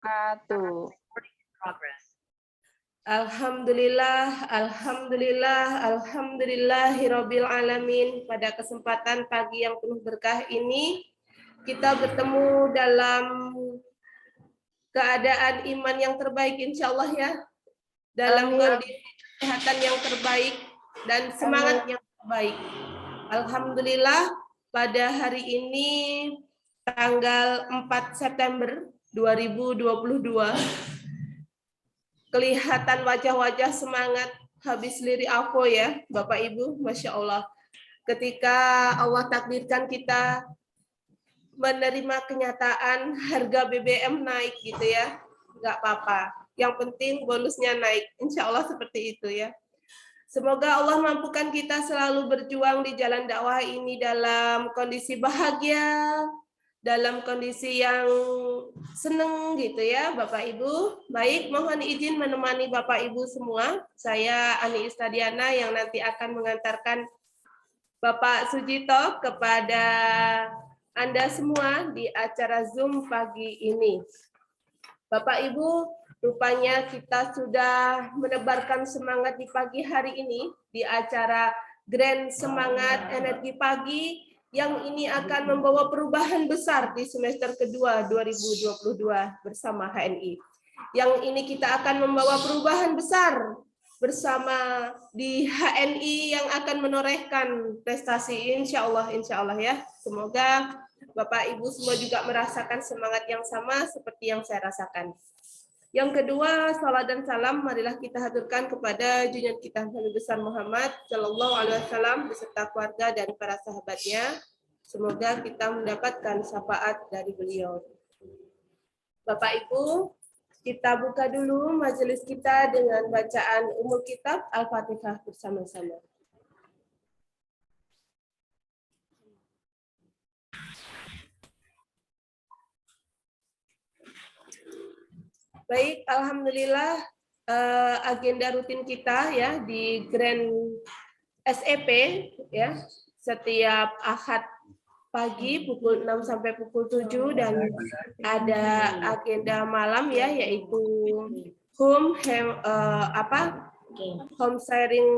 wabarakatuh. Alhamdulillah, alhamdulillah, alhamdulillahirabbil alamin. Pada kesempatan pagi yang penuh berkah ini, kita bertemu dalam keadaan iman yang terbaik insyaallah ya. Dalam kondisi kesehatan yang terbaik dan semangat yang terbaik. Alhamdulillah pada hari ini tanggal 4 September 2022 kelihatan wajah-wajah semangat habis lirik afo ya Bapak Ibu, Masya Allah. Ketika Allah takdirkan kita menerima kenyataan harga BBM naik gitu ya, nggak apa-apa. Yang penting bonusnya naik, insya Allah seperti itu ya. Semoga Allah mampukan kita selalu berjuang di jalan dakwah ini dalam kondisi bahagia, dalam kondisi yang seneng gitu ya Bapak Ibu. Baik, mohon izin menemani Bapak Ibu semua. Saya Ani Istadiana yang nanti akan mengantarkan Bapak Sujito kepada Anda semua di acara Zoom pagi ini. Bapak Ibu, rupanya kita sudah menebarkan semangat di pagi hari ini di acara Grand Semangat Energi Pagi yang ini akan membawa perubahan besar di semester kedua 2022 bersama HNI. Yang ini kita akan membawa perubahan besar bersama di HNI yang akan menorehkan prestasi insya Allah ya. Semoga Bapak Ibu semua juga merasakan semangat yang sama seperti yang saya rasakan. Yang kedua, salat dan salam marilah kita haturkan kepada junjungan kita Nabi besar Muhammad Shallallahu Alaihi Wasallam beserta keluarga dan para sahabatnya. Semoga kita mendapatkan syafaat dari beliau. Bapak Ibu, kita buka dulu majelis kita dengan bacaan umul kitab Al-Fatihah bersama-sama. Baik, alhamdulillah agenda rutin kita ya di Grand SEP ya setiap Ahad pagi pukul 6 sampai pukul 7 dan ada agenda malam ya yaitu home sharing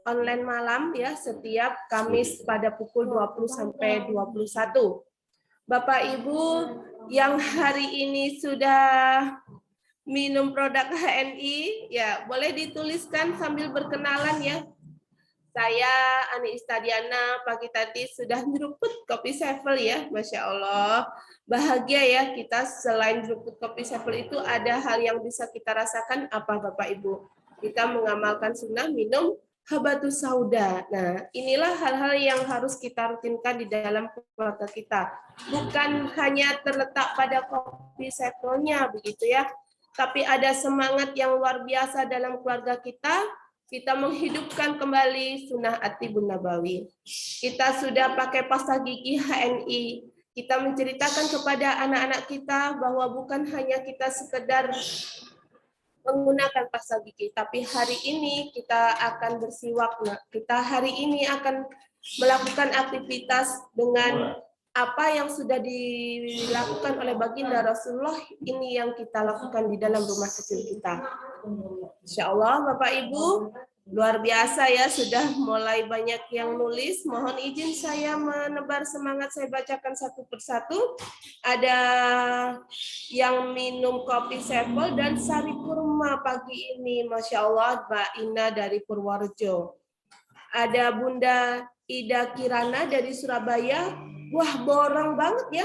online malam ya setiap Kamis pada pukul 20 sampai 21. Bapak Ibu yang hari ini sudah minum produk HNI, ya boleh dituliskan sambil berkenalan ya. Saya Ani Istadiana pagi tadi sudah nyeruput kopi Sevel ya, Masya Allah. Bahagia ya kita selain nyeruput kopi Sevel itu ada hal yang bisa kita rasakan apa Bapak Ibu? Kita mengamalkan sunnah minum habatus sauda. Nah, inilah hal-hal yang harus kita rutinkan di dalam keluarga kita. Bukan hanya terletak pada kopi Sevelnya begitu ya, tapi ada semangat yang luar biasa dalam keluarga kita menghidupkan kembali sunnah At-Tibun Nabawi. Kita sudah pakai pasta gigi HNI. Kita menceritakan kepada anak-anak kita bahwa bukan hanya kita sekedar menggunakan pasta gigi, tapi hari ini kita akan bersiwak. Kita hari ini akan melakukan aktivitas dengan apa yang sudah dilakukan oleh baginda Rasulullah ini yang kita lakukan di dalam rumah kecil kita. Insya Allah Bapak Ibu luar biasa ya sudah mulai banyak yang nulis. Mohon izin saya menebar semangat, saya bacakan satu persatu. Ada yang minum kopi Sevel dan sari kurma pagi ini, Masya Allah Mbak Ina dari Purworejo. Ada Bunda Ida Kirana dari Surabaya. Wah, borong banget ya.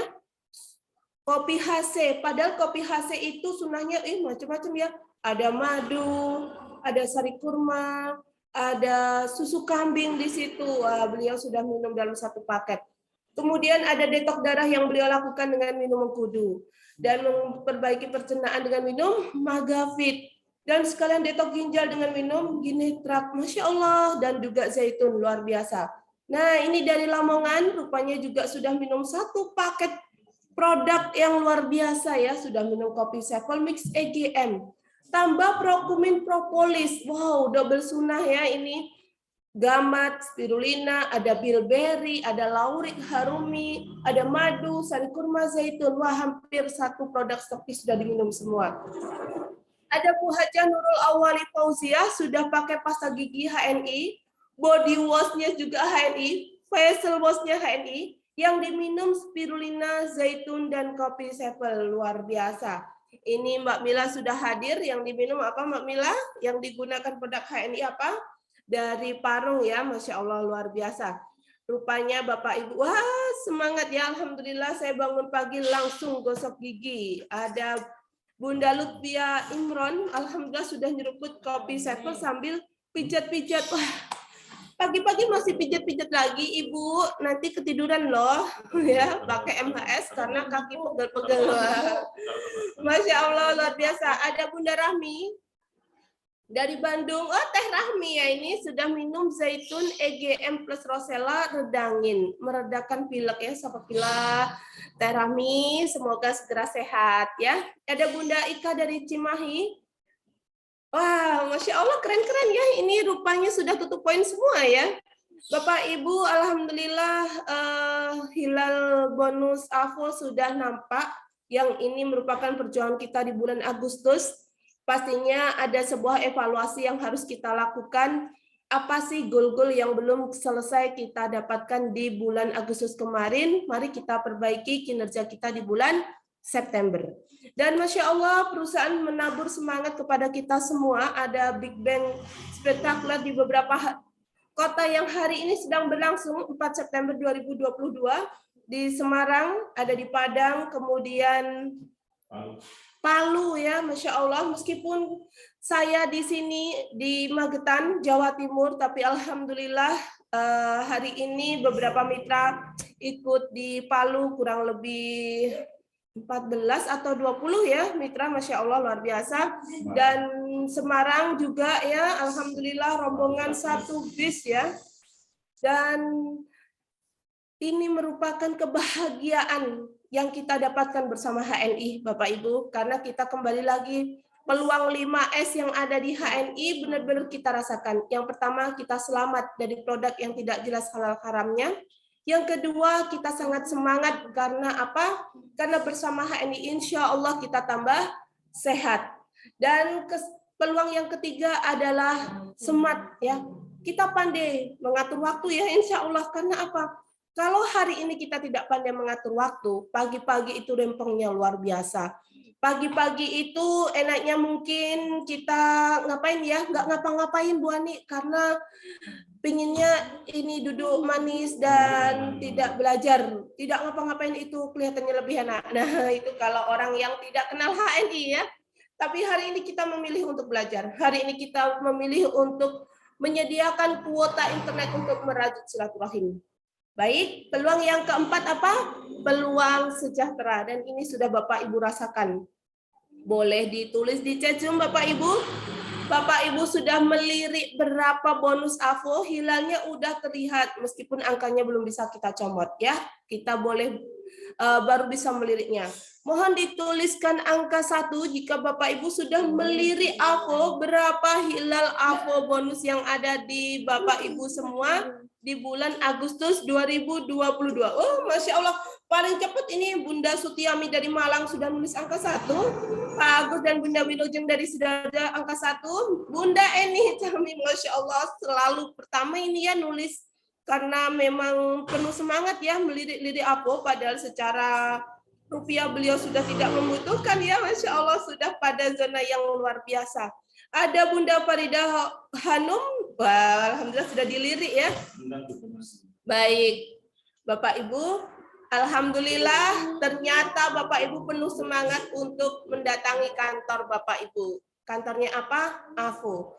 Kopi HC, padahal kopi HC itu sunahnya macam-macam ya. Ada madu, ada sari kurma, ada susu kambing di situ. Wah, beliau sudah minum dalam satu paket. Kemudian ada detok darah yang beliau lakukan dengan minum mengkudu dan memperbaiki pencernaan dengan minum Magafit. Dan sekalian detok ginjal dengan minum Ginetrak, Masya Allah, dan juga zaitun, luar biasa. Nah, ini dari Lamongan, rupanya juga sudah minum satu paket produk yang luar biasa ya, sudah minum kopi Sevel Mix EGM. Tambah Prokumin Propolis, wow, double sunnah ya ini. gamat, spirulina, ada bilberry, ada laurik, harumi, ada madu, sari kurma, zaitun. Wah, hampir satu produk stokis sudah diminum semua. Ada Bu Hajah Nurul Awali Fauziah sudah pakai pasta gigi HNI, body wash-nya juga HNI, facial wash-nya HNI, yang diminum spirulina, zaitun, dan kopi sepel. Luar biasa. Ini Mbak Mila sudah hadir, yang diminum apa Mbak Mila? Yang digunakan produk HNI apa? Dari Parung ya, Masya Allah luar biasa. Rupanya Bapak Ibu, wah semangat ya, Alhamdulillah saya bangun pagi langsung gosok gigi. Ada Bunda Lutfia Imron, Alhamdulillah sudah nyeruput kopi sepel sambil pijat-pijat. Wah, pagi-pagi masih pijat-pijat lagi, Ibu. Nanti ketiduran loh, ya, pakai MHS karena kaki pegel-pegel. Masya Allah, luar biasa. Ada Bunda Rahmi dari Bandung. Oh, Teh Rahmi ya, ini sudah minum zaitun EGM plus Rosella redangin, meredakan pilek ya, Sapapila. Teh Rahmi, semoga segera sehat ya. Ada Bunda Ika dari Cimahi. Wah, Masya Allah keren-keren ya. Ini rupanya sudah tutup poin semua ya. Bapak Ibu, Alhamdulillah hilal bonus AVO sudah nampak. Yang ini merupakan perjuangan kita di bulan Agustus. Pastinya ada sebuah evaluasi yang harus kita lakukan. Apa sih goal-goal yang belum selesai kita dapatkan di bulan Agustus kemarin? Mari kita perbaiki kinerja kita di bulan September. Dan Masya Allah perusahaan menabur semangat kepada kita semua. Ada Big Bang spektakuler di beberapa kota yang hari ini sedang berlangsung 4 September 2022. Di Semarang, ada di Padang, kemudian Palu ya, Masya Allah. Meskipun saya di sini di Magetan, Jawa Timur, tapi Alhamdulillah hari ini beberapa mitra ikut di Palu, kurang lebih 14 atau 20 ya mitra, Masya Allah luar biasa. Dan Semarang juga ya, Alhamdulillah rombongan 1 bis ya. Dan ini merupakan kebahagiaan yang kita dapatkan bersama HNI, Bapak Ibu, karena kita kembali lagi peluang 5S yang ada di HNI benar-benar kita rasakan. Yang pertama, kita selamat dari produk yang tidak jelas halal haramnya. Yang kedua, kita sangat semangat karena apa? Karena bersama HNI insya Allah kita tambah sehat. Dan peluang yang ketiga adalah smart ya. Kita pandai mengatur waktu ya insya Allah. Karena apa? Kalau hari ini kita tidak pandai mengatur waktu, pagi-pagi itu rempongnya luar biasa. Pagi-pagi itu enaknya mungkin kita ngapain ya? Nggak ngapa-ngapain Bu Ani, karena pinginnya ini duduk manis dan tidak belajar. Tidak ngapa-ngapain itu kelihatannya lebih enak. Nah itu kalau orang yang tidak kenal HNI ya. Tapi hari ini kita memilih untuk belajar. Hari ini kita memilih untuk menyediakan kuota internet untuk merajut silaturahim. Baik, peluang yang keempat apa? Peluang sejahtera. Dan ini sudah Bapak Ibu rasakan. Boleh ditulis di chat Zoom Bapak Ibu. Bapak Ibu sudah melirik berapa bonus AVO, hilalnya udah terlihat meskipun angkanya belum bisa kita comot ya. Kita boleh baru bisa meliriknya. Mohon dituliskan angka 1 jika Bapak Ibu sudah melirik AVO, berapa hilal AVO bonus yang ada di Bapak Ibu semua di bulan Agustus 2022. Oh, Masya Allah, paling cepat ini Bunda Sutiami dari Malang sudah nulis angka 1. Pak Agus dan Bunda Wilujeng dari Sidoarjo angka 1. Bunda Eni Cami, Masya Allah, selalu pertama ini ya nulis. Karena memang penuh semangat ya melirik-lirik AVO, padahal secara rupiah beliau sudah tidak membutuhkan ya, Masya Allah, sudah pada zona yang luar biasa. Ada Bunda Farida Hanum, wah, alhamdulillah sudah dilirik ya. Baik, Bapak Ibu, alhamdulillah ternyata Bapak Ibu penuh semangat untuk mendatangi kantor Bapak Ibu. Kantornya apa? AVO.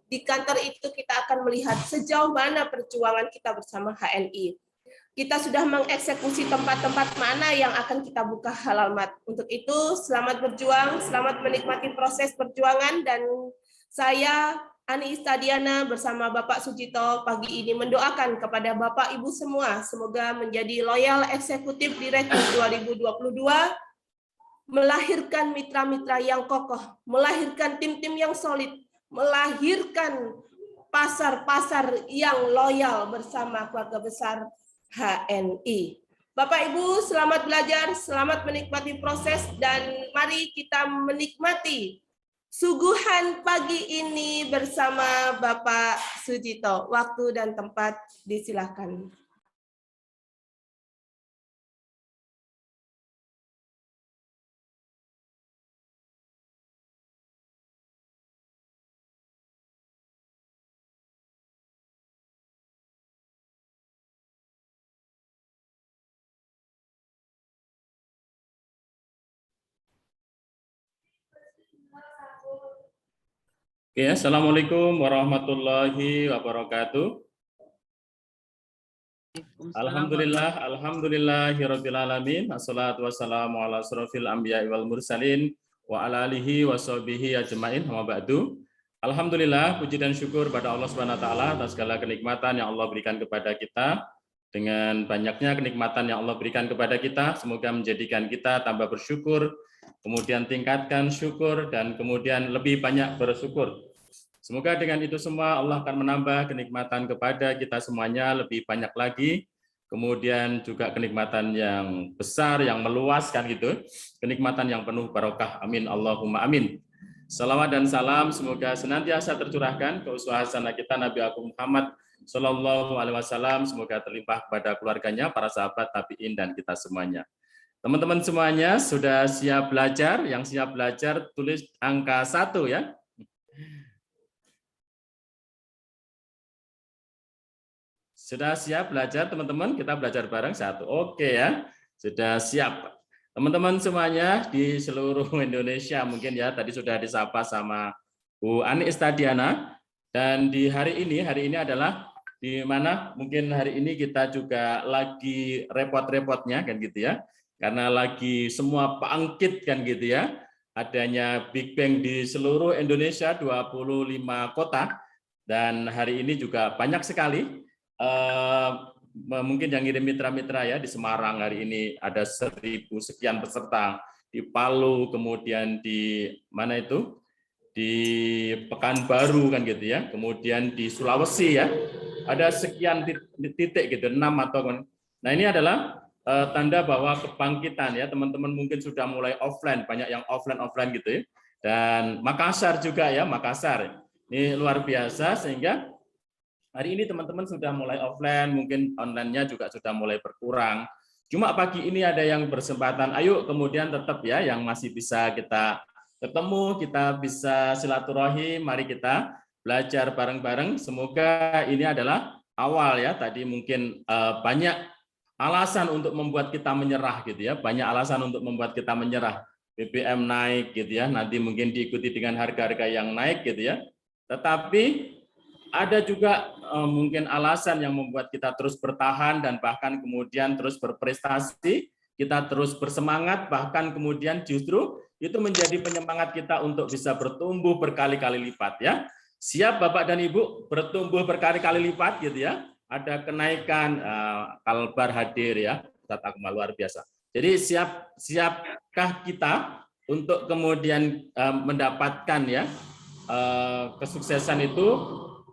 Di kantor itu kita akan melihat sejauh mana perjuangan kita bersama HNI. Kita sudah mengeksekusi tempat-tempat mana yang akan kita buka halal mat. Untuk itu, selamat berjuang, selamat menikmati proses perjuangan, dan saya, Ani Istadiana, bersama Bapak Sujito pagi ini mendoakan kepada Bapak Ibu semua, semoga menjadi loyal eksekutif direktur 2022, melahirkan mitra-mitra yang kokoh, melahirkan tim-tim yang solid, melahirkan pasar-pasar yang loyal bersama keluarga besar HNI. Bapak Ibu, selamat belajar, selamat menikmati proses, dan mari kita menikmati suguhan pagi ini bersama Bapak Sujito. Waktu dan tempat disilakan. Oke, Assalamualaikum warahmatullahi wabarakatuh. Alhamdulillahirabbil alamin. Assalatu wassalamu ala asrofil anbiya'i wal mursalin wa ala alihi washabihi ajmain. Amma ba'du. Alhamdulillah, puji dan syukur pada Allah Subhanahu wa taala atas segala kenikmatan yang Allah berikan kepada kita. Dengan banyaknya kenikmatan yang Allah berikan kepada kita, semoga menjadikan kita tambah bersyukur, kemudian tingkatkan syukur, dan kemudian lebih banyak bersyukur. Semoga dengan itu semua Allah akan menambah kenikmatan kepada kita semuanya lebih banyak lagi, kemudian juga kenikmatan yang besar, yang meluaskan gitu, kenikmatan yang penuh barokah. Amin, Allahumma amin. Salawat dan salam semoga senantiasa tercurahkan ke uswah hasanah kita Nabi Agung Muhammad Shallallahu Alaihi Wasallam, semoga terlimpah kepada keluarganya, para sahabat, tabiin, dan kita semuanya. Teman-teman semuanya sudah siap belajar? Yang siap belajar tulis angka 1 ya. Sudah siap belajar teman-teman? Kita belajar bareng 1. Oke ya. Sudah siap. Teman-teman semuanya di seluruh Indonesia mungkin ya, tadi sudah disapa sama Bu Ani Istadiana, dan di hari ini adalah di mana mungkin hari ini kita juga lagi repot-repotnya kan gitu ya. Karena lagi semua bangkit kan gitu ya. Adanya Big Bang di seluruh Indonesia 25 kota, dan hari ini juga banyak sekali mungkin yang ngirim mitra-mitra ya, di Semarang hari ini ada 1000 sekian peserta, di Palu, kemudian di mana itu, di Pekanbaru kan gitu ya, kemudian di Sulawesi ya, ada sekian titik gitu, 6 atau. Nah ini adalah tanda bahwa kebangkitan ya, teman-teman mungkin sudah mulai offline, banyak yang offline gitu ya, dan Makassar juga ya, Makassar ini luar biasa, sehingga hari ini teman-teman sudah mulai offline, mungkin online-nya juga sudah mulai berkurang. Cuma pagi ini ada yang bersempatan, ayo kemudian tetap ya, yang masih bisa kita ketemu, kita bisa silaturahim, mari kita belajar bareng-bareng. Semoga ini adalah awal ya, tadi mungkin banyak alasan untuk membuat kita menyerah gitu ya, banyak alasan untuk membuat kita menyerah. BBM naik gitu ya, nanti mungkin diikuti dengan harga-harga yang naik gitu ya. Tetapi ada juga mungkin alasan yang membuat kita terus bertahan dan bahkan kemudian terus berprestasi, kita terus bersemangat, bahkan kemudian justru itu menjadi penyemangat kita untuk bisa bertumbuh berkali-kali lipat ya. Siap Bapak dan Ibu bertumbuh berkali-kali lipat gitu ya. Ada kenaikan, Kalbar hadir ya, Ustaz Akmal luar biasa. Jadi siapkah kita untuk kemudian mendapatkan ya kesuksesan itu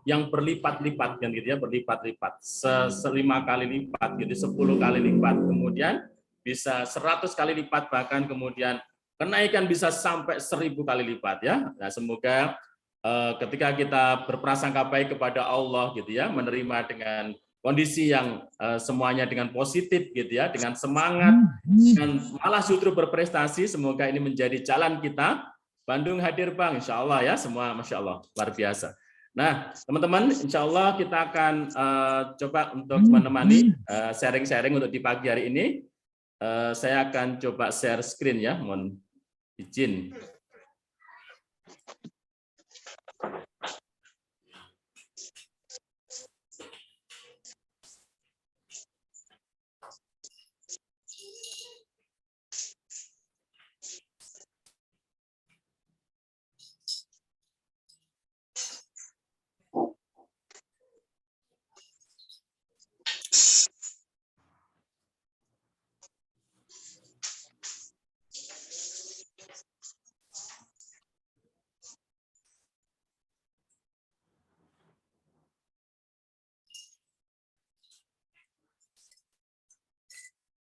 yang berlipat-lipat kan gitu ya, berlipat-lipat, 5 kali lipat gitu, 10 kali lipat, kemudian bisa 100 kali lipat, bahkan kemudian kenaikan bisa sampai 1000 kali lipat ya. Nah, semoga ketika kita berprasangka baik kepada Allah gitu ya, menerima dengan kondisi yang semuanya dengan positif gitu ya, dengan semangat dan malah justru berprestasi, semoga ini menjadi jalan kita. Bandung hadir Bang, insya Allah ya, semua Masya Allah, luar biasa. Nah, teman-teman, insya Allah kita akan coba untuk menemani sharing-sharing untuk di pagi hari ini. Saya akan coba share screen ya, mohon izin.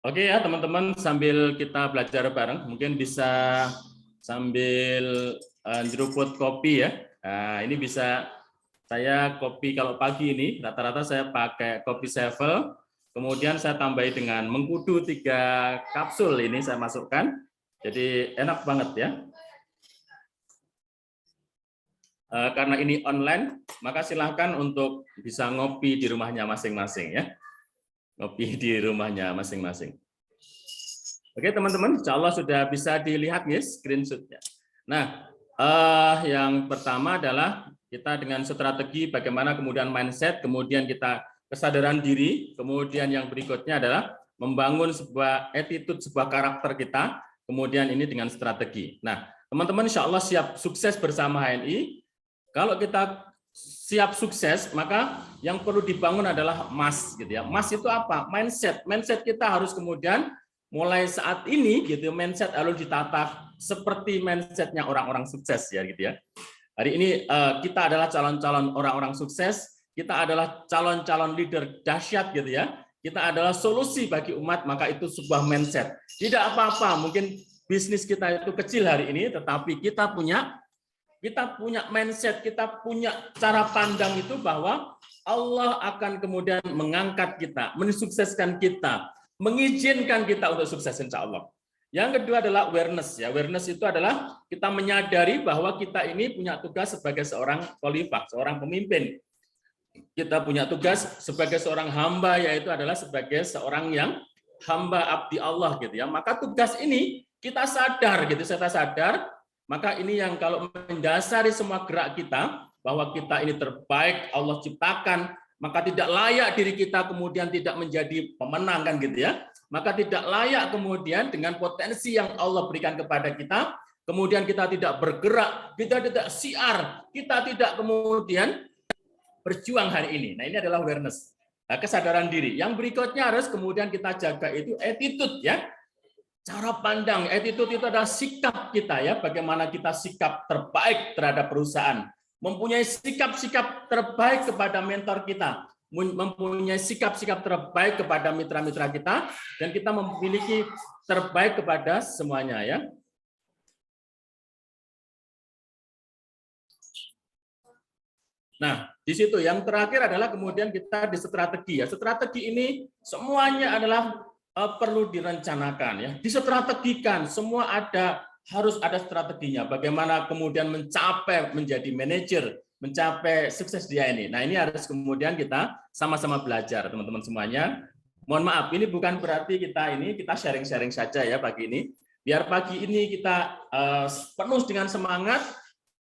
Oke ya teman-teman, sambil kita belajar bareng, mungkin bisa sambil nyeruput kopi ya. Nah, ini bisa saya kopi kalau pagi ini, rata-rata saya pakai kopi Sevel, kemudian saya tambahi dengan mengkudu 3 kapsul ini saya masukkan. Jadi enak banget ya. Karena ini online, maka silahkan untuk bisa ngopi di rumahnya masing-masing ya. Ngopi di rumahnya masing-masing. Oke teman-teman, insya Allah sudah bisa dilihat nih screenshotnya. Nah, yang pertama adalah kita dengan strategi bagaimana kemudian mindset, kemudian kita kesadaran diri, kemudian yang berikutnya adalah membangun sebuah attitude, sebuah karakter kita, kemudian ini dengan strategi. Nah, teman-teman insya Allah siap sukses bersama HNI. Kalau kita siap sukses, maka yang perlu dibangun adalah MAS gitu ya. MAS itu apa? Mindset. Mindset kita harus kemudian mulai saat ini gitu, mindset harus ditata seperti mindsetnya orang-orang sukses ya gitu ya. Hari ini kita adalah calon-calon orang-orang sukses, kita adalah calon-calon leader dahsyat gitu ya. Kita adalah solusi bagi umat, maka itu sebuah mindset. Tidak apa-apa, mungkin bisnis kita itu kecil hari ini, tetapi kita punya mindset, kita punya cara pandang itu bahwa Allah akan kemudian mengangkat kita, mensukseskan kita, mengizinkan kita untuk sukses insya Allah. Yang kedua adalah awareness ya. Awareness itu adalah kita menyadari bahwa kita ini punya tugas sebagai seorang khalifah, seorang pemimpin. Kita punya tugas sebagai seorang hamba, yaitu adalah sebagai seorang yang hamba abdi Allah gitu ya. Maka tugas ini kita sadar gitu, saya sadar. Maka ini yang kalau mendasari semua gerak kita, bahwa kita ini terbaik Allah ciptakan, maka tidak layak diri kita kemudian tidak menjadi pemenang kan gitu ya. Maka tidak layak kemudian dengan potensi yang Allah berikan kepada kita, kemudian kita tidak bergerak, kita tidak siar, kita tidak kemudian berjuang hari ini. Nah ini adalah awareness, kesadaran diri. Yang berikutnya harus kemudian kita jaga itu attitude ya. Cara pandang, attitude itu adalah sikap kita ya, bagaimana kita sikap terbaik terhadap perusahaan, mempunyai sikap-sikap terbaik kepada mentor kita, mempunyai sikap-sikap terbaik kepada mitra-mitra kita, dan kita memiliki terbaik kepada semuanya ya. Nah, di situ yang terakhir adalah kemudian kita di strategi ya. Strategi ini semuanya adalah perlu direncanakan ya, distrategikan, semua harus ada strateginya. Bagaimana kemudian mencapai menjadi manajer, mencapai sukses dia ini. Nah, ini harus kemudian kita sama-sama belajar teman-teman semuanya. Mohon maaf, ini bukan berarti kita sharing-sharing saja ya pagi ini. Biar pagi ini kita penuh dengan semangat.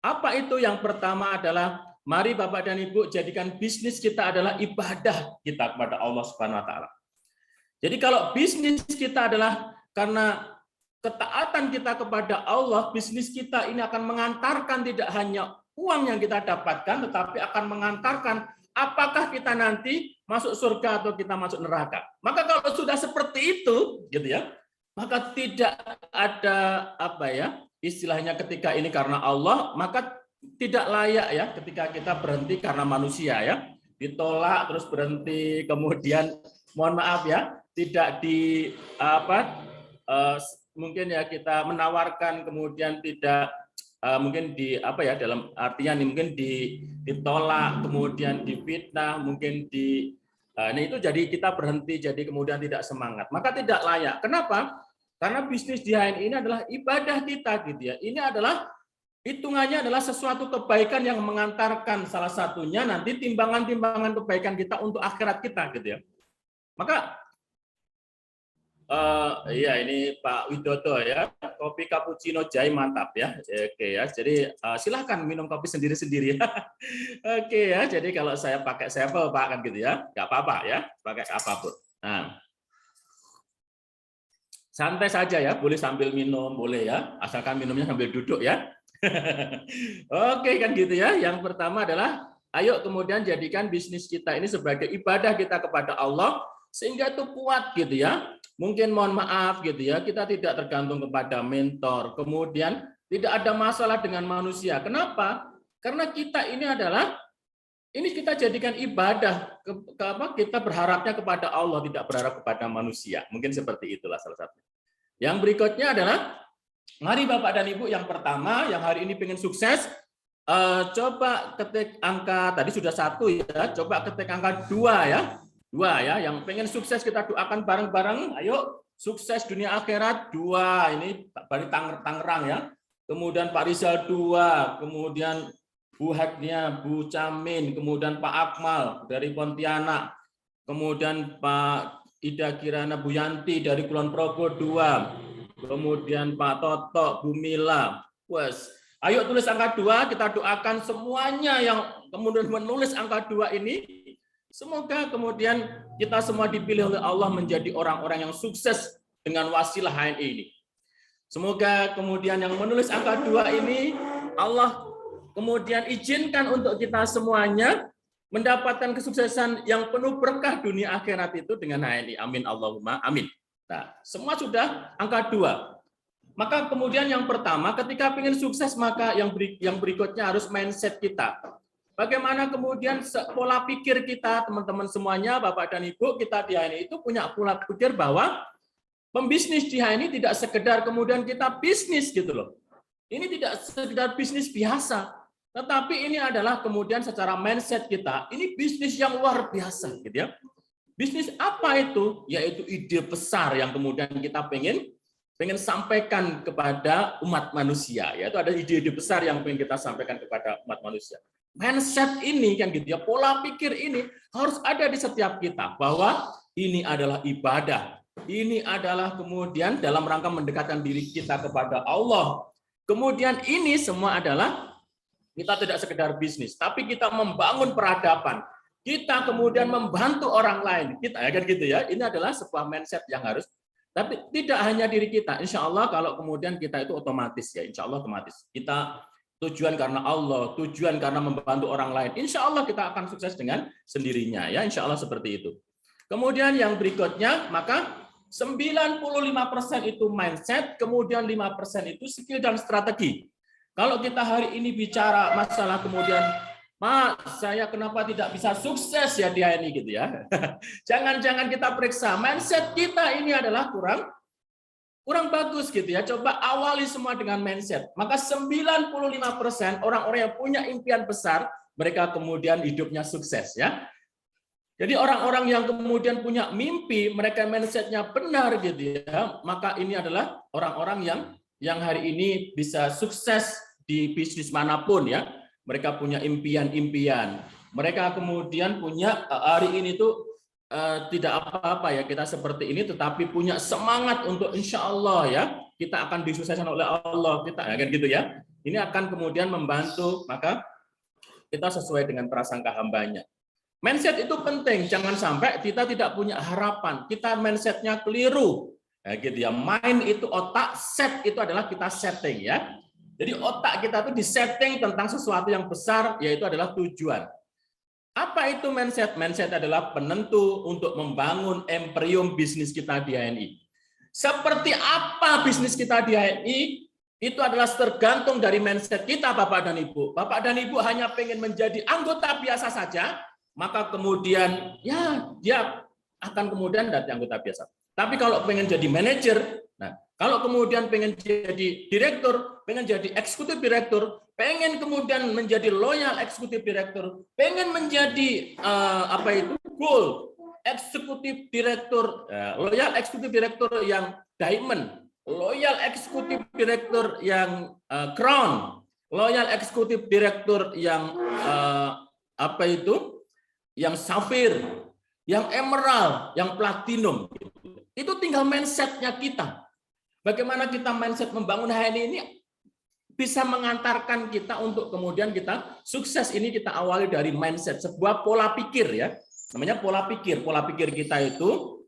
Apa itu? Yang pertama adalah mari Bapak dan Ibu jadikan bisnis kita adalah ibadah kita kepada Allah Subhanahu wa taala. Jadi kalau bisnis kita adalah karena ketaatan kita kepada Allah, bisnis kita ini akan mengantarkan tidak hanya uang yang kita dapatkan, tetapi akan mengantarkan apakah kita nanti masuk surga atau kita masuk neraka. Maka kalau sudah seperti itu, gitu ya, maka tidak ada istilahnya ketika ini karena Allah, maka tidak layak ya ketika kita berhenti karena manusia ya, ditolak terus berhenti, kemudian mohon maaf ya, tidak mungkin ya kita menawarkan kemudian tidak mungkin dalam artian mungkin ditolak, kemudian difitnah, mungkin itu jadi kita berhenti, jadi kemudian tidak semangat, maka tidak layak. Kenapa? Karena bisnis di HNI ini adalah ibadah kita gitu ya. Ini adalah hitungannya adalah sesuatu kebaikan yang mengantarkan salah satunya nanti timbangan-timbangan kebaikan kita untuk akhirat kita gitu ya. Maka iya ini Pak Widodo ya, kopi cappuccino jahe mantap ya. Oke ya, jadi silahkan minum kopi sendiri-sendiri ya. Oke ya, jadi kalau saya pakai Sevel Pak kan gitu ya, nggak apa-apa ya, pakai apapun. Nah, santai saja ya, boleh sambil minum, boleh ya, asalkan minumnya sambil duduk ya. Oke kan gitu ya. Yang pertama adalah ayo kemudian jadikan bisnis kita ini sebagai ibadah kita kepada Allah sehingga itu kuat gitu ya. Mungkin mohon maaf gitu ya, kita tidak tergantung kepada mentor, kemudian tidak ada masalah dengan manusia. Kenapa? Karena kita ini adalah Ini kita jadikan ibadah, kita berharapnya kepada Allah, tidak berharap kepada manusia. Mungkin seperti itulah salah satunya. Yang berikutnya adalah, mari Bapak dan Ibu, yang pertama, yang hari ini pengen sukses, coba ketik angka, tadi sudah 1 ya, coba ketik angka 2 ya. 2 ya, yang pengen sukses kita doakan bareng-bareng, ayo, sukses dunia akhirat 2, ini dari Tangerang ya. Kemudian Pak Rizal 2, kemudian Bu Heknia, Bu Camin, kemudian Pak Akmal dari Pontianak, kemudian Pak Ida Kirana Bu Yanti dari Kulon Progo 2, kemudian Pak Toto, Bu Mila. Wes, ayo tulis angka 2, kita doakan semuanya yang kemudian menulis angka 2 ini, semoga kemudian kita semua dipilih oleh Allah menjadi orang-orang yang sukses dengan wasilah HNI ini. Semoga kemudian yang menulis angka 2 ini, Allah kemudian izinkan untuk kita semuanya mendapatkan kesuksesan yang penuh berkah dunia akhirat itu dengan HNI. Amin Allahumma amin. Nah, semua sudah angka 2. Maka kemudian yang pertama, ketika ingin sukses, maka yang berikutnya harus mindset kita. Bagaimana kemudian pola pikir kita, teman-teman semuanya, Bapak dan Ibu, kita di HNI itu punya pola pikir bahwa pembisnis di HNI tidak sekedar kemudian kita bisnis gitu loh. Ini tidak sekedar bisnis biasa. Tetapi ini adalah kemudian secara mindset kita, ini bisnis yang luar biasa, gitu ya. Bisnis apa itu? Yaitu ide besar yang kemudian kita pengen sampaikan kepada umat manusia. Yaitu ada ide-ide besar yang pengen kita sampaikan kepada umat manusia. Mindset ini kan gitu ya, pola pikir ini harus ada di setiap kita bahwa ini adalah ibadah. Ini adalah kemudian dalam rangka mendekatkan diri kita kepada Allah. Kemudian ini semua adalah kita tidak sekedar bisnis, tapi kita membangun peradaban. Kita kemudian membantu orang lain. Kita ya kan gitu ya. Ini adalah sebuah mindset yang harus. Tapi tidak hanya diri kita. Insya Allah kalau kemudian kita itu otomatis ya. Insya Allah otomatis. Kita tujuan karena Allah, tujuan karena membantu orang lain. Insya Allah kita akan sukses dengan sendirinya ya. Insya Allah seperti itu. Kemudian yang berikutnya, maka 95% itu mindset, kemudian 5% itu skill dan strategi. Kalau kita hari ini bicara masalah kemudian, Mas, saya kenapa tidak bisa sukses ya di HNI gitu ya. Jangan-jangan kita periksa, mindset kita ini adalah kurang bagus gitu ya. Coba awali semua dengan mindset. Maka 95% orang-orang yang punya impian besar, mereka kemudian hidupnya sukses ya. Jadi orang-orang yang kemudian punya mimpi, mereka mindsetnya benar gitu ya. Maka ini adalah orang-orang yang hari ini bisa sukses di bisnis manapun ya. Mereka punya impian-impian. Mereka kemudian punya hari ini tuh tidak apa-apa ya kita seperti ini, tetapi punya semangat untuk insya Allah ya kita akan disukseskan oleh Allah kita ya kan gitu ya. Ini akan kemudian membantu, maka kita sesuai dengan prasangka hambanya. Mindset itu penting, jangan sampai kita tidak punya harapan, kita mindsetnya keliru. Ya, gitu ya. Mind itu otak, set itu adalah kita setting ya. Jadi otak kita itu disetting tentang sesuatu yang besar, yaitu adalah tujuan. Apa itu mindset? Mindset adalah penentu untuk membangun embryom bisnis kita di HNI. Seperti apa bisnis kita di HNI? Itu adalah tergantung dari mindset kita, Bapak dan Ibu. Bapak dan Ibu hanya pengen menjadi anggota biasa saja, maka kemudian ya dia akan kemudian jadi anggota biasa. Tapi kalau pengen jadi manajer, nah kalau kemudian pengen jadi direktur, pengen jadi eksekutif direktur, pengen kemudian menjadi loyal eksekutif direktur, pengen menjadi gold eksekutif direktur, loyal eksekutif direktur yang diamond, loyal eksekutif direktur yang crown, loyal eksekutif direktur yang yang safir, yang emerald, yang platinum. Itu tinggal mindset-nya kita. Bagaimana kita mindset membangun HNI ini bisa mengantarkan kita untuk kemudian kita sukses. Ini kita awali dari mindset, sebuah pola pikir ya. Namanya pola pikir. Pola pikir kita itu,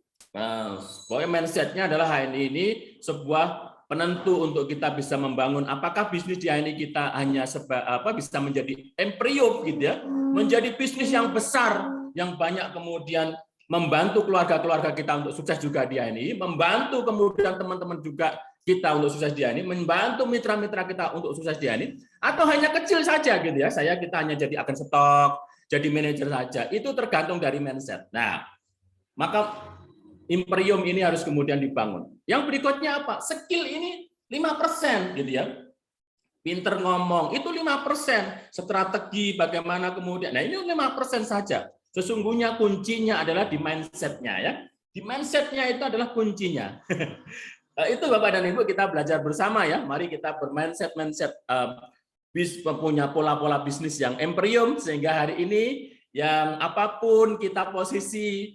pokoknya mindset-nya adalah HNI ini sebuah penentu untuk kita bisa membangun apakah bisnis di HNI kita hanya bisa menjadi embrio gitu ya, menjadi bisnis yang besar yang banyak kemudian membantu keluarga-keluarga kita untuk sukses juga di HNI, membantu kemudian teman-teman juga kita untuk sukses di HNI, membantu mitra-mitra kita untuk sukses di HNI, atau hanya kecil saja gitu ya. Kita hanya jadi agen stok, jadi manajer saja. Itu tergantung dari mindset. Nah, maka imperium ini harus kemudian dibangun. Yang berikutnya apa? Skill ini 5% gitu ya. Pinter ngomong itu 5%, strategi bagaimana kemudian. Nah, ini 5% saja. Sesungguhnya kuncinya adalah di mindset-nya ya. Di mindset-nya itu adalah kuncinya. Itu Bapak dan Ibu kita belajar bersama ya. Mari kita bermindset punya pola-pola bisnis yang imperium sehingga hari ini yang apapun kita posisi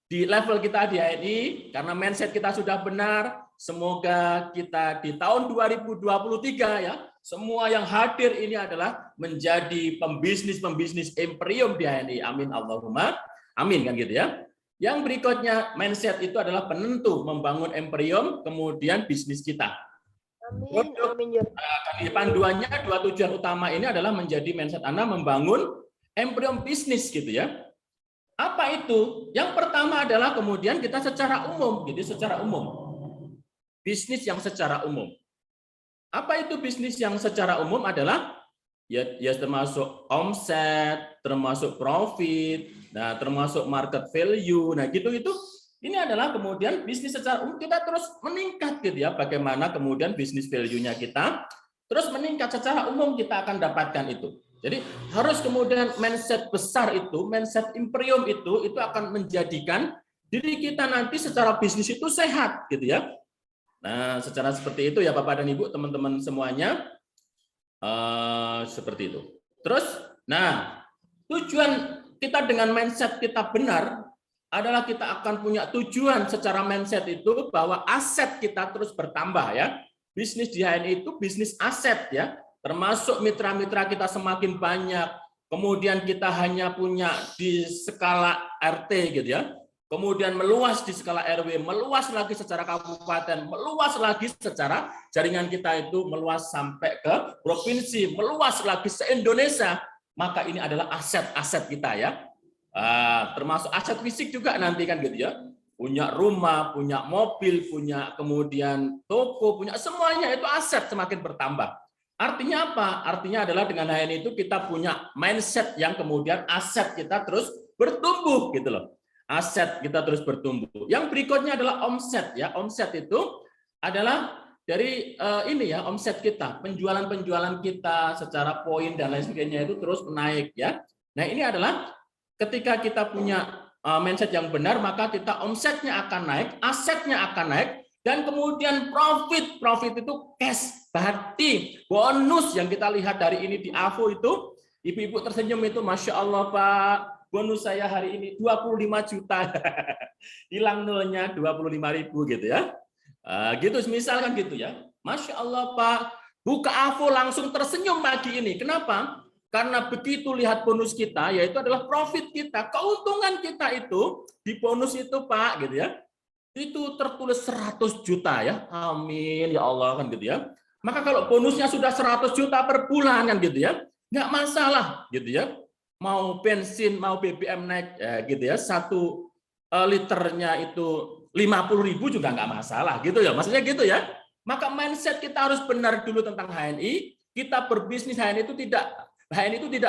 di level kita di HNI karena mindset kita sudah benar, semoga kita di tahun 2023 ya, semua yang hadir ini adalah menjadi pembisnis imperium di HNI. Amin Allahumma amin kan gitu ya. Yang berikutnya mindset itu adalah penentu membangun imperium kemudian bisnis kita. Amin. Amin. Panduannya dua tujuan utama ini adalah menjadi mindset Anda membangun imperium bisnis gitu ya. Apa itu? Yang pertama adalah kemudian kita secara umum, gitu secara umum. Bisnis yang secara umum. Apa itu bisnis yang secara umum adalah ya termasuk omset, termasuk profit, nah termasuk market value, nah gitu itu. Ini adalah kemudian bisnis secara umum kita terus meningkat gitu ya. Bagaimana kemudian bisnis value-nya kita terus meningkat secara umum kita akan dapatkan itu. Jadi harus kemudian mindset besar itu, mindset imperium itu akan menjadikan diri kita nanti secara bisnis itu sehat gitu ya. Nah, secara seperti itu ya Bapak dan Ibu, teman-teman semuanya seperti itu. Terus, nah tujuan kita dengan mindset kita benar adalah kita akan punya tujuan secara mindset itu bahwa aset kita terus bertambah ya. Bisnis di HNI itu bisnis aset ya. Termasuk mitra-mitra kita semakin banyak, kemudian kita hanya punya di skala RT gitu ya, kemudian meluas di skala RW, meluas lagi secara kabupaten, meluas lagi secara jaringan kita itu meluas sampai ke provinsi, meluas lagi se-Indonesia, maka ini adalah aset-aset kita ya, termasuk aset fisik juga nanti kan gitu ya, punya rumah, punya mobil, punya kemudian toko, punya semuanya itu aset semakin bertambah. Artinya apa? Artinya adalah dengan HNI itu kita punya mindset yang kemudian aset kita terus bertumbuh gitu loh. Aset kita terus bertumbuh. Yang berikutnya adalah omset ya. Omset itu adalah dari ini ya, omset kita, penjualan-penjualan kita secara poin dan lain sebagainya itu terus naik ya. Nah, ini adalah ketika kita punya mindset yang benar, maka kita omsetnya akan naik, asetnya akan naik, dan kemudian profit itu cash, berarti bonus yang kita lihat dari ini di AVO itu, ibu-ibu tersenyum itu, Masya Allah Pak, bonus saya hari ini 25 juta, hilang nolnya 25.000 gitu ya, gitu misalkan gitu ya, Masya Allah Pak, buka AVO langsung tersenyum pagi ini, kenapa? Karena begitu lihat bonus kita, yaitu adalah profit kita, keuntungan kita itu di bonus itu Pak, gitu ya. Itu tertulis 100 juta ya. Amin ya Allah kan gitu ya. Maka kalau bonusnya sudah 100 juta per bulan kan gitu ya, nggak masalah gitu ya. Mau bensin, mau BBM naik ya, gitu ya. 1 liternya itu 50.000 juga nggak masalah gitu ya. Maksudnya gitu ya. Maka mindset kita harus benar dulu tentang HNI. Kita berbisnis HNI itu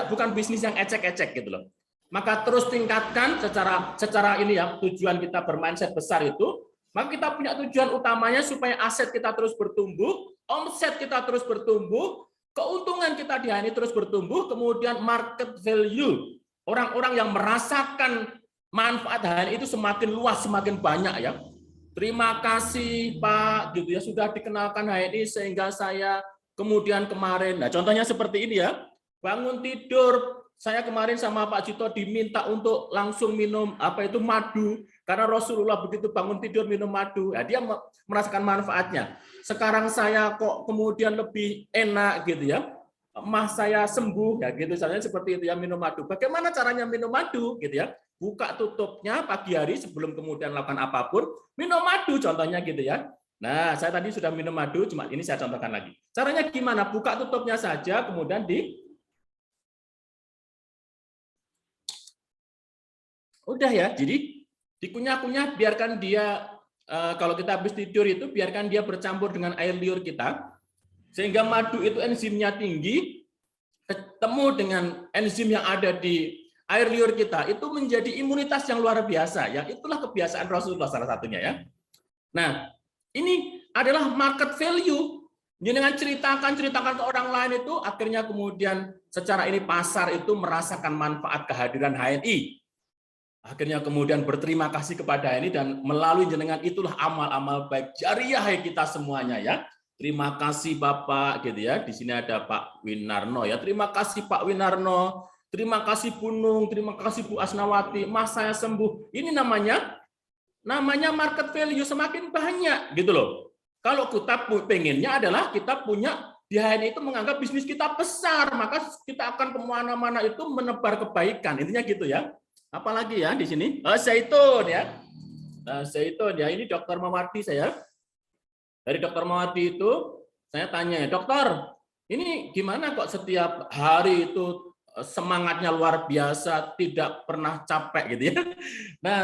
bukan bisnis yang ecek-ecek gitu loh. Maka terus tingkatkan secara ini ya, tujuan kita bermindset besar itu, maka kita punya tujuan utamanya supaya aset kita terus bertumbuh, omset kita terus bertumbuh, keuntungan kita di HNI terus bertumbuh, kemudian market value, orang-orang yang merasakan manfaat HNI itu semakin luas, semakin banyak ya. Terima kasih Pak, gitu ya, sudah dikenalkan HNI sehingga saya kemudian kemarin, nah contohnya seperti ini ya, bangun tidur, saya kemarin sama Pak Cito diminta untuk langsung minum madu karena Rasulullah begitu bangun tidur minum madu, ya, dia merasakan manfaatnya. Sekarang saya kok kemudian lebih enak gitu ya, mah saya sembuh ya gitu, misalnya seperti itu ya, minum madu. Bagaimana caranya minum madu gitu ya? Buka tutupnya pagi hari sebelum kemudian lakukan apapun, minum madu contohnya gitu ya. Nah, saya tadi sudah minum madu, cuma ini saya contohkan lagi. Caranya gimana? Buka tutupnya saja, kemudian udah ya, jadi dikunyah-kunyah, biarkan dia kalau kita habis tidur itu biarkan dia bercampur dengan air liur kita, sehingga madu itu enzimnya tinggi, ketemu dengan enzim yang ada di air liur kita itu menjadi imunitas yang luar biasa. Yang itulah kebiasaan Rasulullah salah satunya ya. Nah, ini adalah market value. Dengan ceritakan ke orang lain itu akhirnya kemudian secara ini pasar itu merasakan manfaat kehadiran HNI. Akhirnya kemudian berterima kasih kepada HNI dan melalui jenengan itulah amal-amal baik jariah kita semuanya ya. Terima kasih Bapak gitu ya. Di sini ada Pak Winarno ya. Terima kasih Pak Winarno. Terima kasih Bu Nung, terima kasih Bu Asnawati. Mas saya sembuh. Ini namanya market value semakin banyak gitu loh. Kalau kita pengennya adalah kita punya di HNI itu menganggap bisnis kita besar, maka kita akan kemana-mana itu menebar kebaikan. Intinya gitu ya. Apalagi ya di sini? Zaitun ya. Zaitun ya. Ini Dokter Mawardi saya. Dari Dokter Mawardi itu saya tanya, dokter, ini gimana kok setiap hari itu semangatnya luar biasa, tidak pernah capek gitu ya. Nah,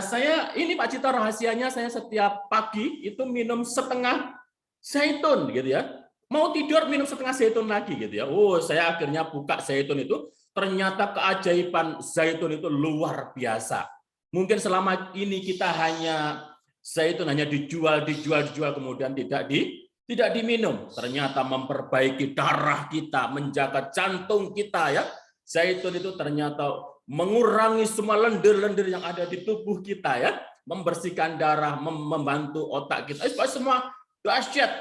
ini Pak Cito rahasianya saya setiap pagi itu minum setengah zaitun gitu ya. Mau tidur minum setengah zaitun lagi gitu ya. Oh, saya akhirnya buka zaitun itu, ternyata keajaiban zaitun itu luar biasa. Mungkin selama ini kita zaitun hanya dijual kemudian tidak diminum. Ternyata memperbaiki darah kita, menjaga jantung kita ya. Zaitun itu ternyata mengurangi semua lendir-lendir yang ada di tubuh kita ya, membersihkan darah, membantu otak kita. Semua dahsyat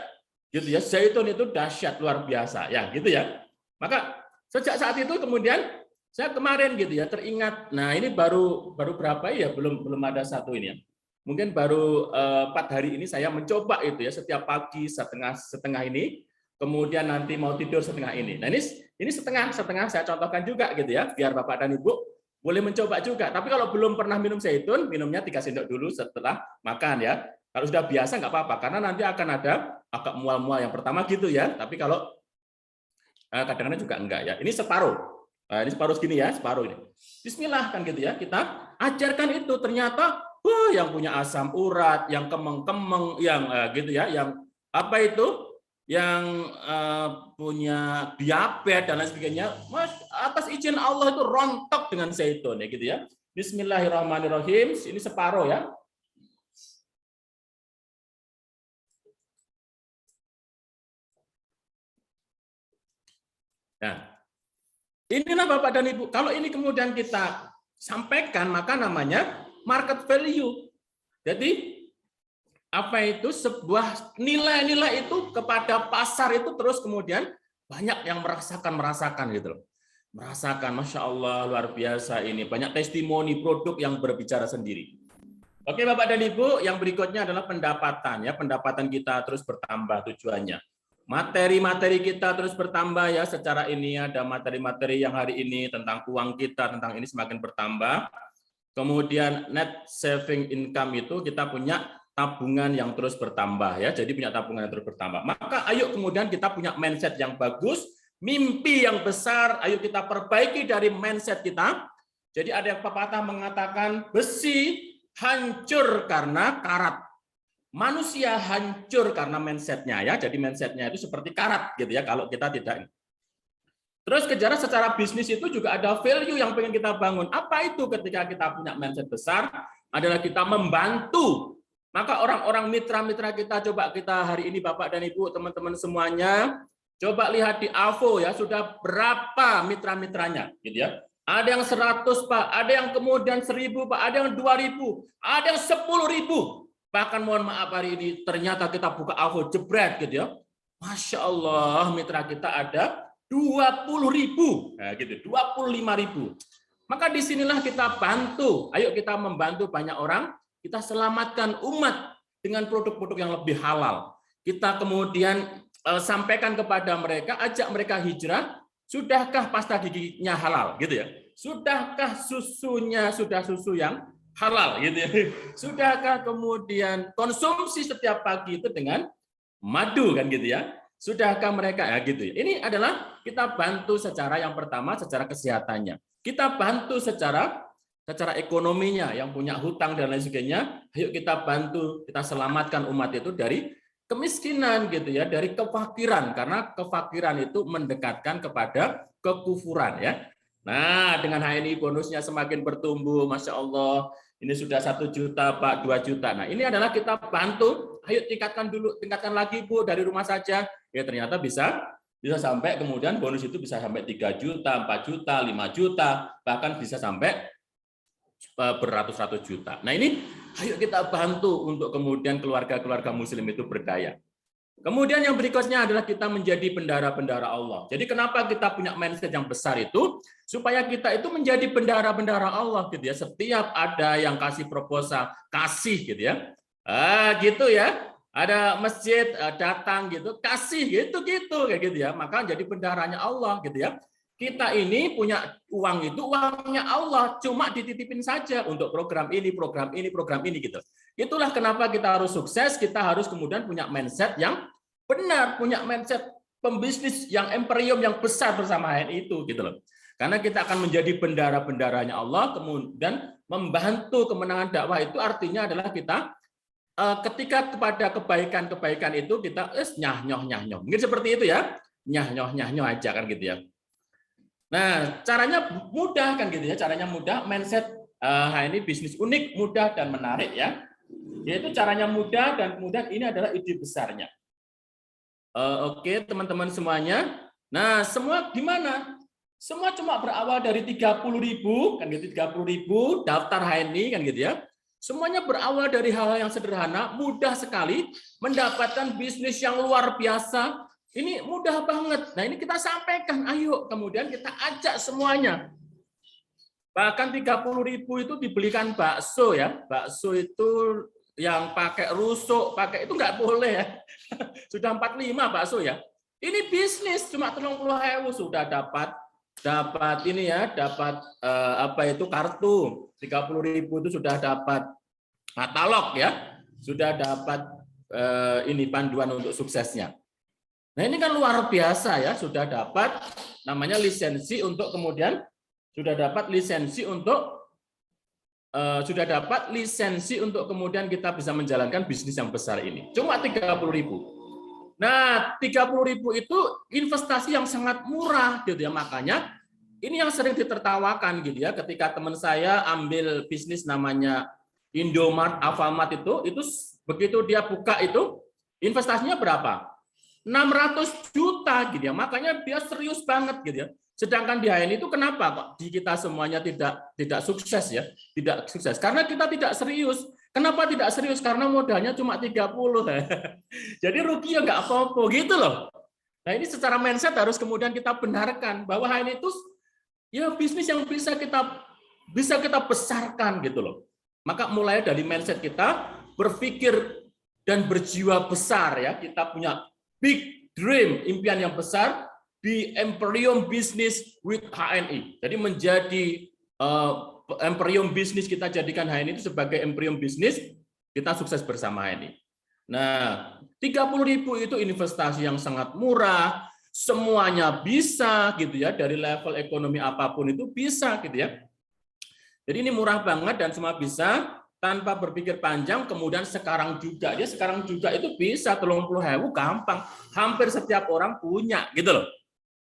gitu ya. Zaitun itu dahsyat luar biasa ya, gitu ya. Maka sejak saat itu kemudian saya kemarin gitu ya teringat. Nah, ini baru berapa ya? Belum ada satu ini ya. Mungkin baru 4 hari ini saya mencoba itu ya, setiap pagi setengah ini, kemudian nanti mau tidur setengah ini. Nah, ini setengah saya contohkan juga gitu ya, biar Bapak dan Ibu boleh mencoba juga. Tapi kalau belum pernah minum zaitun, minumnya 3 sendok dulu setelah makan ya. Kalau sudah biasa nggak apa-apa, karena nanti akan ada agak mual-mual yang pertama gitu ya. Tapi kalau kadang-kadang juga enggak ya. Ini separuh. Ini separuh segini ya, separuh ini. Bismillah kan gitu ya. Kita ajarkan itu, ternyata yang punya asam urat, yang kemeng-kemeng, yang gitu ya, yang apa itu? Yang punya diabetes dan lain sebagainya, atas izin Allah itu rontok dengan zaitun ya gitu ya. Bismillahirrahmanirrahim. Ini separuh ya. Nah, inilah Bapak dan Ibu. Kalau ini kemudian kita sampaikan, maka namanya market value. Jadi apa itu sebuah nilai-nilai itu kepada pasar itu terus kemudian banyak yang merasakan gitu loh. Merasakan, Masya Allah luar biasa ini, banyak testimoni produk yang berbicara sendiri. Oke Bapak dan Ibu, yang berikutnya adalah pendapatan ya, pendapatan kita terus bertambah tujuannya. Materi-materi kita terus bertambah ya, secara ini ada materi-materi yang hari ini tentang uang kita, tentang ini semakin bertambah. Kemudian net saving income itu kita punya tabungan yang terus bertambah ya. Jadi punya tabungan yang terus bertambah. Maka ayo kemudian kita punya mindset yang bagus, mimpi yang besar, ayo kita perbaiki dari mindset kita. Jadi ada yang pepatah mengatakan besi hancur karena karat. Manusia hancur karena mindsetnya ya. Jadi mindsetnya itu seperti karat gitu ya kalau kita tidak. Terus kejar secara bisnis itu juga ada value yang pengen kita bangun. Apa itu ketika kita punya mindset besar? Adalah kita membantu. Maka orang-orang mitra-mitra kita, coba kita hari ini Bapak dan Ibu, teman-teman semuanya, coba lihat di AVO ya, sudah berapa mitra-mitranya gitu ya. Ada yang 100 Pak, ada yang kemudian 1000 Pak, ada yang 2000, ada yang 10.000. Bahkan mohon maaf hari ini ternyata kita buka AVO jebret gitu ya. Masya Allah mitra kita ada 20.000, nah, gitu, 25.000. Maka disinilah kita bantu. Ayo kita membantu banyak orang. Kita selamatkan umat dengan produk-produk yang lebih halal. Kita kemudian sampaikan kepada mereka, ajak mereka hijrah. Sudahkah pasta giginya halal, gitu ya? Sudahkah susunya sudah susu yang halal, gitu ya? Sudahkah kemudian konsumsi setiap pagi itu dengan madu, kan gitu ya? Sudahkah mereka ya gitu ya? Ini adalah kita bantu secara yang pertama secara kesehatannya. Kita bantu secara ekonominya, yang punya hutang dan lain sebagainya. Ayo kita bantu, kita selamatkan umat itu dari kemiskinan gitu ya, dari kefakiran, karena kefakiran itu mendekatkan kepada kekufuran ya. Nah, dengan HNI bonusnya semakin bertumbuh, Masya Allah. Ini sudah 1 juta, Pak, 2 juta. Nah, ini adalah kita bantu. Ayo tingkatkan dulu, tingkatkan lagi, Bu, dari rumah saja. Ya, ternyata bisa sampai kemudian bonus itu bisa sampai 3 juta, 4 juta, 5 juta, bahkan bisa sampai beratus-ratus juta. Nah, ini ayo kita bantu untuk kemudian keluarga-keluarga muslim itu berdaya. Kemudian yang berikutnya adalah kita menjadi bendara-bendara Allah. Jadi kenapa kita punya mindset yang besar itu? Supaya kita itu menjadi bendara-bendara Allah gitu ya. Setiap ada yang kasih proposal, kasih gitu ya. Gitu ya. Ada masjid datang gitu, kasih gitu kayak gitu ya. Maka jadi bendaranya Allah gitu ya. Kita ini punya uang itu uangnya Allah, cuma dititipin saja untuk program ini, program ini, program ini gitu. Itulah kenapa kita harus sukses, kita harus kemudian punya mindset yang benar, punya mindset pembisnis yang imperium yang besar bersama HNI itu gitu loh. Karena kita akan menjadi bendara-bendaranya Allah, kemudian membantu kemenangan dakwah itu artinya adalah kita ketika kepada kebaikan-kebaikan itu kita nyah-nyoh. Mungkin seperti itu ya. Nyah-nyoh aja kan gitu ya. Nah, caranya mudah kan gitu ya. Caranya mudah, mindset HNI bisnis unik, mudah dan menarik ya. Yaitu caranya mudah dan kemudian ini adalah ide besarnya. Oke, teman-teman semuanya. Nah, semua gimana? Semua cuma berawal dari 30.000 kan gitu, 30.000 daftar HNI kan gitu ya. Semuanya berawal dari hal-hal yang sederhana, mudah sekali mendapatkan bisnis yang luar biasa. Ini mudah banget. Nah, ini kita sampaikan, ayo kemudian kita ajak semuanya. Bahkan 30.000 itu dibelikan bakso ya. Bakso itu yang pakai rusuk, pakai itu nggak boleh ya. Sudah 45 bakso ya. Ini bisnis cuma 30.000 sudah dapat ini ya, dapat apa itu kartu. 30.000 itu sudah dapat katalog ya. Sudah dapat ini panduan untuk suksesnya. Nah, ini kan luar biasa ya, sudah dapat namanya lisensi untuk kemudian sudah dapat lisensi untuk kemudian kita bisa menjalankan bisnis yang besar ini. Cuma 30.000. Nah, 30.000 itu investasi yang sangat murah gitu ya. Makanya ini yang sering ditertawakan gitu ya. Ketika teman saya ambil bisnis namanya Indomart, Alfamart itu begitu dia buka itu investasinya berapa? 600 juta gitu ya. Makanya dia serius banget gitu ya. Sedangkan di HNI itu kenapa kok di kita semuanya tidak sukses ya? Tidak sukses karena kita tidak serius. Kenapa tidak serius? Karena modalnya cuma 30. Jadi rugi ya nggak apa-apa gitu loh. Nah, ini secara mindset harus kemudian kita benarkan bahwa HNI itu ya bisnis yang bisa kita besarkan gitu loh. Maka mulai dari mindset kita berpikir dan berjiwa besar ya. Kita punya big dream, impian yang besar. Di Imperium Business with HNI. Jadi menjadi Imperium Business, kita jadikan HNI itu sebagai Imperium Business, kita sukses bersama HNI. Nah, 30.000 itu investasi yang sangat murah, semuanya bisa gitu ya, dari level ekonomi apapun itu bisa gitu ya. Jadi ini murah banget dan semua bisa tanpa berpikir panjang. Kemudian sekarang juga itu bisa 30.000 gampang, hampir setiap orang punya gitu loh.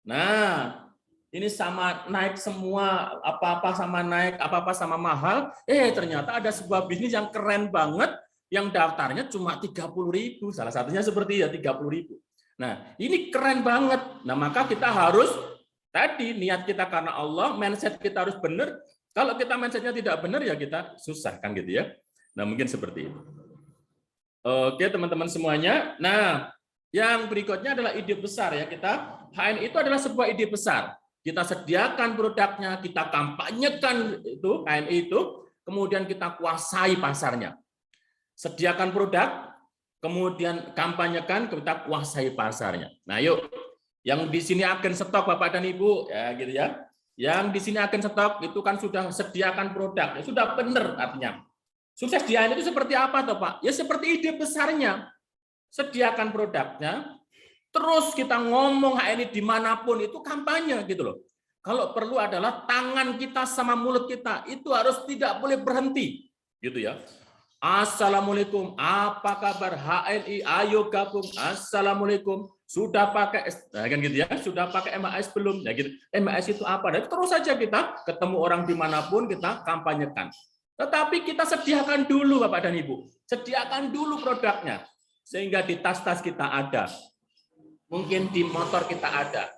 Nah, ini sama naik semua, apa-apa sama mahal. Ternyata ada sebuah bisnis yang keren banget, yang daftarnya cuma 30.000. Salah satunya seperti ya 30.000. Nah, ini keren banget. Nah, maka kita harus tadi niat kita karena Allah, mindset kita harus benar. Kalau kita mindsetnya tidak benar ya kita susah kan gitu ya. Nah, mungkin seperti itu. Oke, teman-teman semuanya. Nah, yang berikutnya adalah ide besar ya. HNI itu adalah sebuah ide besar. Kita sediakan produknya, kita kampanyekan itu HNI itu, kemudian kita kuasai pasarnya. Sediakan produk, kemudian kampanyekan, kita kuasai pasarnya. Nah, yuk, yang di sini agen stok Bapak dan Ibu, ya gitu ya. Yang di sini agen stok itu kan sudah sediakan produk, ya sudah benar artinya. Sukses di HNI itu seperti apa toh Pak? Ya seperti ide besarnya. Sediakan produknya, terus kita ngomong HNI dimanapun itu kampanye gitu loh. Kalau perlu adalah tangan kita sama mulut kita itu harus tidak boleh berhenti gitu ya. Assalamualaikum, apa kabar HNI? Ayo gabung. Assalamualaikum. Sudah pakai, nah, kan gitu ya? Sudah pakai MHS belum? Ya gitu. MHS itu apa? Dan terus saja kita ketemu orang dimanapun kita kampanyekan. Tetapi kita sediakan dulu, Bapak dan Ibu. Sediakan dulu produknya sehingga di tas-tas kita ada. Mungkin di motor kita ada.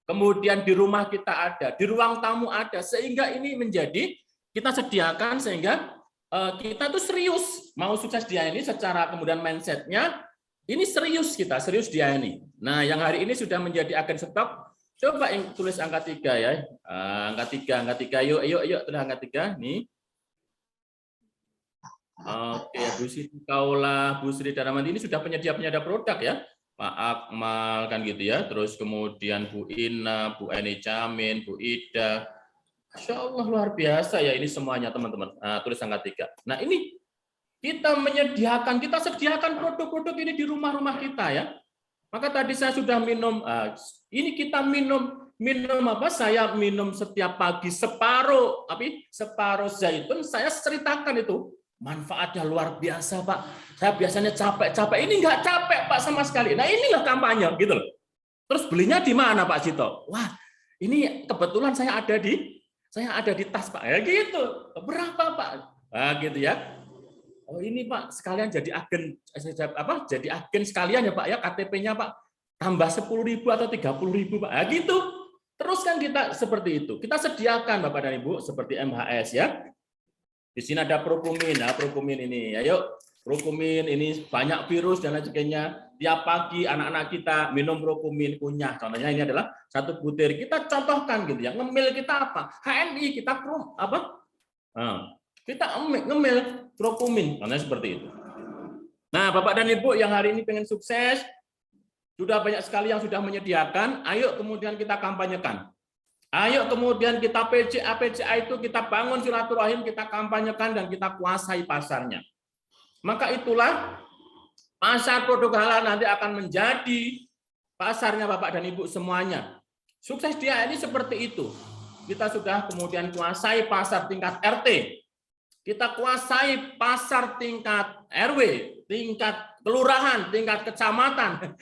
Kemudian di rumah kita ada, di ruang tamu ada, sehingga ini menjadi kita sediakan sehingga kita tuh serius mau sukses dia ini secara kemudian mindsetnya ini serius kita serius dia ini. Nah yang hari ini sudah menjadi agen stok, coba yang tulis angka 3 ya, angka 3 yuk tulis angka 3 nih. Oke, Bu Siti Kaula, Bu Sri Daramanti ini sudah penyedia produk ya. Pak Akmal kan gitu ya, terus kemudian Bu Ina, Bu Eni Camin, Bu Ida. Masya Allah luar biasa ya ini semuanya teman-teman. Nah, tulis angka 3. Nah ini kita menyediakan, kita sediakan produk-produk ini di rumah-rumah kita ya. Maka tadi saya sudah minum, ini kita minum apa? Saya minum setiap pagi separuh zaitun. Saya ceritakan itu manfaatnya luar biasa Pak. Saya biasanya capek, ini nggak capek Pak sama sekali. Nah inilah kampanye gitu loh. Terus belinya di mana Pak Cito? Wah ini kebetulan saya ada di tas Pak, ya gitu. Berapa Pak? Nah, gitu ya. Oh ini Pak, sekalian jadi agen Jadi agen sekalian ya Pak ya, KTP-nya Pak. Tambah 10.000 atau 30.000 Pak. Nah, gitu. Terus kan kita seperti itu. Kita sediakan Bapak dan Ibu seperti MHS ya. Di sini ada Prokumin. Nah, Prokumin ini. Ayo, Prokumin ini banyak virus dan lain sebagainya. Tiap pagi anak-anak kita minum Prokumin kunyah. Contohnya ini adalah 1 butir. Kita contohkan gitu ya. Ngemil kita apa? HNI kita apa? Nah, kita ngemil Prokumin. Contohnya seperti itu. Nah, Bapak dan Ibu yang hari ini pengen sukses, sudah banyak sekali yang sudah menyediakan. Ayo kemudian kita kampanyekan. Ayo kemudian kita PCA itu kita bangun silaturahim, kita kampanyekan dan kita kuasai pasarnya. Maka itulah pasar produk halal nanti akan menjadi pasarnya Bapak dan Ibu semuanya. Sukses dia ini seperti itu. Kita sudah kemudian kuasai pasar tingkat RT. Kita kuasai pasar tingkat RW, tingkat kelurahan, tingkat kecamatan.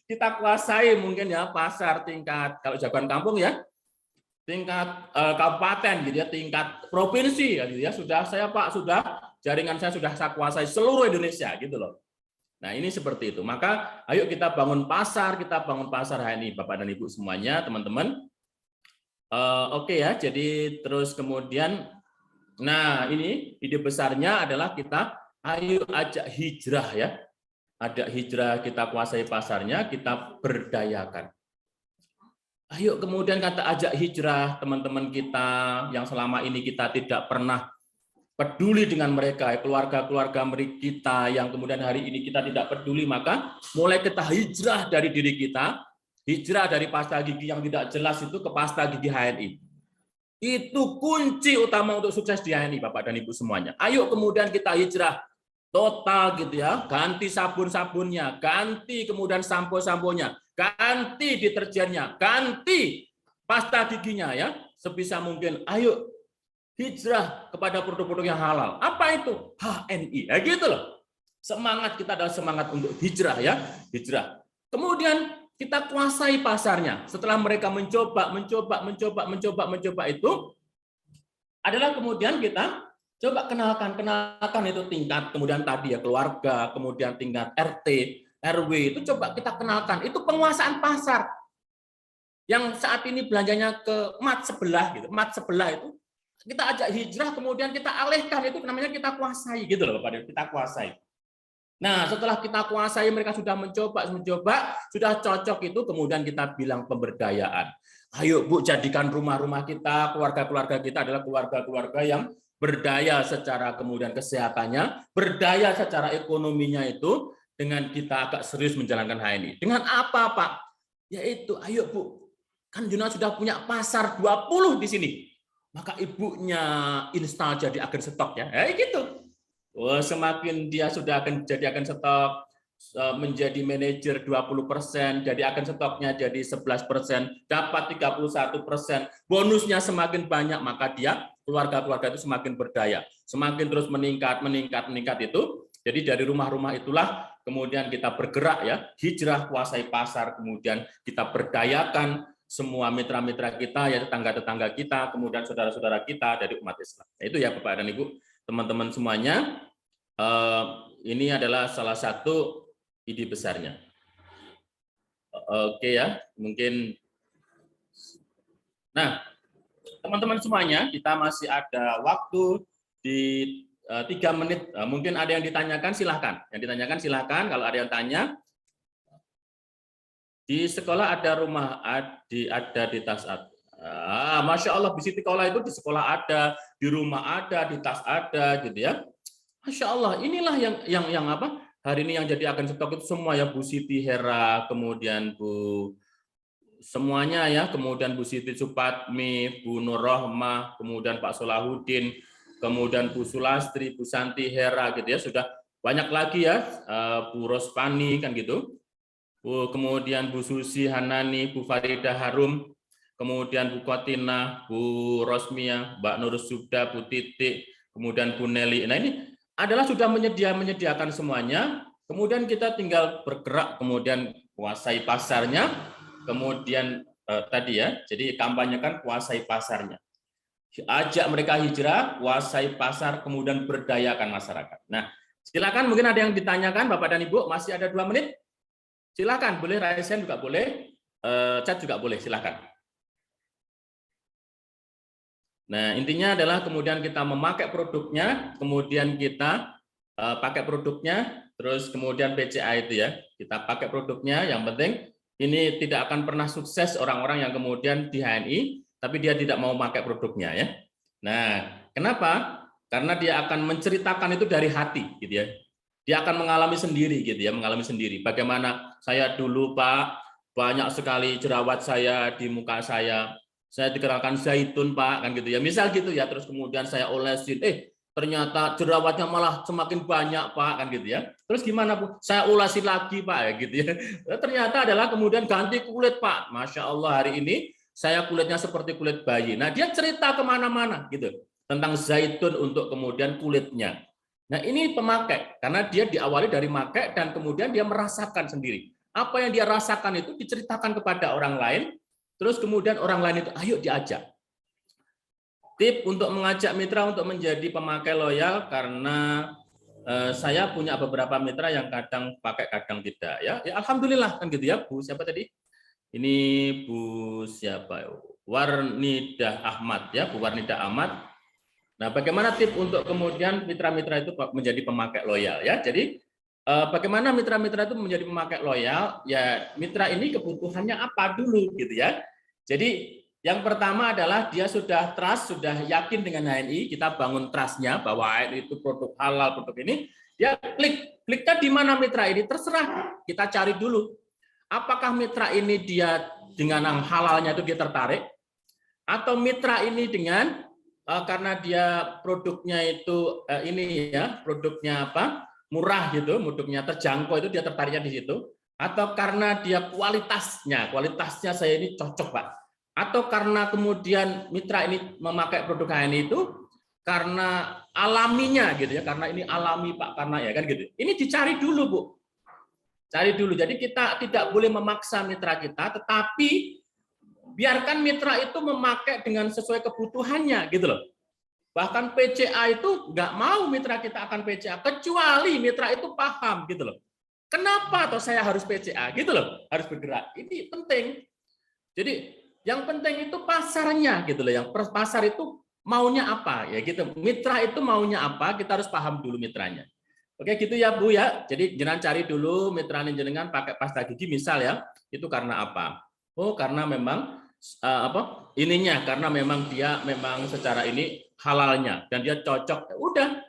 Kita kuasai mungkin ya pasar tingkat, kalau jagoan kampung ya, tingkat kabupaten gitu ya, tingkat provinsi ya gitu ya. Sudah saya Pak, sudah jaringan saya sudah saya kuasai seluruh Indonesia gitu loh. Nah, ini seperti itu. Maka ayo kita bangun pasar HNI Bapak dan Ibu semuanya, teman-teman. Oke ya. Jadi terus kemudian nah, ini ide besarnya adalah kita ayo ajak hijrah ya. Ada hijrah, kita kuasai pasarnya, kita berdayakan. Ayo kemudian kata ajak hijrah teman-teman kita yang selama ini kita tidak pernah peduli dengan mereka, keluarga-keluarga kita yang kemudian hari ini kita tidak peduli, maka mulai kita hijrah dari diri kita, hijrah dari pasta gigi yang tidak jelas itu ke pasta gigi HNI. Itu kunci utama untuk sukses di HNI, Bapak dan Ibu semuanya. Ayo kemudian kita hijrah total gitu ya, ganti sabun-sabunnya, ganti kemudian sampo-samponya, ganti deterjennya, ganti pasta giginya ya, sebisa mungkin. Ayo hijrah kepada produk-produk yang halal. Apa itu? HNI. Ya gitu loh. Semangat kita adalah semangat untuk hijrah ya, hijrah. Kemudian kita kuasai pasarnya. Setelah mereka mencoba itu adalah kemudian kita coba kenalkan itu tingkat, kemudian tadi ya keluarga, kemudian tingkat RT, RW itu coba kita kenalkan. Itu penguasaan pasar. Yang saat ini belanjanya ke mat sebelah gitu. Mat sebelah itu kita ajak hijrah, kemudian kita alihkan, itu namanya kita kuasai gitu loh Bapak, kita kuasai. Nah, setelah kita kuasai, mereka sudah mencoba, sudah cocok itu, kemudian kita bilang pemberdayaan. Ayo Bu, jadikan rumah-rumah kita, keluarga-keluarga kita adalah keluarga-keluarga yang berdaya secara kemudian kesehatannya, berdaya secara ekonominya itu, dengan kita agak serius menjalankan HNI. Dengan apa Pak? Yaitu, ayo Bu, kan Juna sudah punya pasar 20 di sini. Maka ibunya install jadi agen stok ya. Gitu. Oh, semakin dia sudah akan jadi agen stok, menjadi manajer 20%, jadi agen stoknya jadi 11%, dapat 31%, bonusnya semakin banyak, maka dia keluarga-keluarga itu semakin berdaya, semakin terus meningkat itu. Jadi dari rumah-rumah itulah kemudian kita bergerak ya, hijrah kuasai pasar, kemudian kita berdayakan semua mitra-mitra kita, ya tetangga-tetangga kita, kemudian saudara-saudara kita dari umat Islam. Nah, itu ya Bapak dan Ibu, teman-teman semuanya, ini adalah salah satu ide besarnya. Oke ya, mungkin. Nah, teman-teman semuanya, kita masih ada waktu di 3 menit. Mungkin ada yang ditanyakan, silahkan. Yang ditanyakan silahkan. Kalau ada yang tanya, di sekolah ada rumah, ada di tas ada. Masya Allah, di sekolah itu di sekolah ada, di rumah ada, di tas ada, gitu ya. Masya Allah, inilah yang apa? Hari ini yang jadi agen stok itu semua ya, Bu Siti Hera, kemudian Bu semuanya ya, kemudian Bu Siti Supatmi, Bu Nur Rohmah, kemudian Pak Solahuddin, kemudian Bu Sulastri, Bu Santi Hera, gitu ya, sudah banyak lagi ya, Bu Rospani kan gitu, kemudian Bu Susi Hanani, Bu Farida Harum, kemudian Bu Kotina, Bu Rosmia, Mbak Nur Subda, Bu Titik, kemudian Bu Nelly. Nah ini adalah sudah menyediakan semuanya, kemudian kita tinggal bergerak, kemudian kuasai pasarnya, kemudian tadi ya, jadi kampanyekan kuasai pasarnya. Ajak mereka hijrah, kuasai pasar, kemudian berdayakan masyarakat. Nah, silakan mungkin ada yang ditanyakan Bapak dan Ibu, masih ada 2 menit. Silakan, boleh raise hand juga boleh, chat juga boleh, silakan. Nah, intinya adalah kemudian kita memakai produknya, kemudian kita pakai produknya, terus kemudian PCA itu ya, kita pakai produknya, yang penting ini tidak akan pernah sukses orang-orang yang kemudian di HNI, tapi dia tidak mau pakai produknya ya. Nah, kenapa? Karena dia akan menceritakan itu dari hati, gitu ya. Dia akan mengalami sendiri, gitu ya, mengalami sendiri. Bagaimana saya dulu Pak, banyak sekali jerawat saya di muka saya dikenalkan zaitun Pak, kan gitu ya. Misal gitu ya, terus kemudian saya olesin, ternyata jerawatnya malah semakin banyak Pak, kan gitu ya. Terus gimana Bu? Saya ulasin lagi Pak, ya gitu ya. Ternyata adalah kemudian ganti kulit Pak. Masya Allah, hari ini saya kulitnya seperti kulit bayi. Nah dia cerita kemana-mana gitu tentang zaitun untuk kemudian kulitnya. Nah ini pemakai, karena dia diawali dari makai dan kemudian dia merasakan sendiri. Apa yang dia rasakan itu diceritakan kepada orang lain, terus kemudian orang lain itu ayo diajak. Tip untuk mengajak mitra untuk menjadi pemakai loyal, karena saya punya beberapa mitra yang kadang pakai kadang tidak ya. Alhamdulillah kan gitu ya Bu, siapa tadi? Ini Bu siapa? Warnidah Ahmad ya, Bu Warnidah Ahmad. Nah, bagaimana tip untuk kemudian mitra-mitra itu menjadi pemakai loyal ya. Jadi bagaimana mitra-mitra itu menjadi pemakai loyal? Ya, mitra ini kebutuhannya apa dulu gitu ya. Jadi yang pertama adalah dia sudah trust, sudah yakin dengan HNI, kita bangun trust-nya bahwa HNI itu produk halal, produk ini, dia kliknya di mana mitra ini, terserah, kita cari dulu. Apakah mitra ini dia dengan yang halalnya itu dia tertarik, atau mitra ini dengan karena dia produknya itu ini ya, produknya apa? Murah gitu, produknya terjangkau itu dia tertariknya di situ, atau karena dia kualitasnya saya ini cocok Pak. Atau karena kemudian mitra ini memakai produk HNI itu karena alaminya gitu ya, karena ini alami Pak, karena ya kan gitu. Ini dicari dulu Bu, cari dulu. Jadi kita tidak boleh memaksa mitra kita, tetapi biarkan mitra itu memakai dengan sesuai kebutuhannya gitu loh. Bahkan PCA itu nggak mau mitra kita akan PCA, kecuali mitra itu paham gitu loh. Kenapa atau saya harus PCA gitu loh, harus bergerak. Ini penting. Jadi yang penting itu pasarnya gitu loh, yang pasar itu maunya apa ya gitu. Mitra itu maunya apa, kita harus paham dulu mitranya. Oke gitu ya Bu ya. Jadi jenengan cari dulu mitra jenengan pakai pasta gigi misal ya. Itu karena apa? Oh karena memang apa? Ininya karena memang dia memang secara ini halalnya dan dia cocok. Udah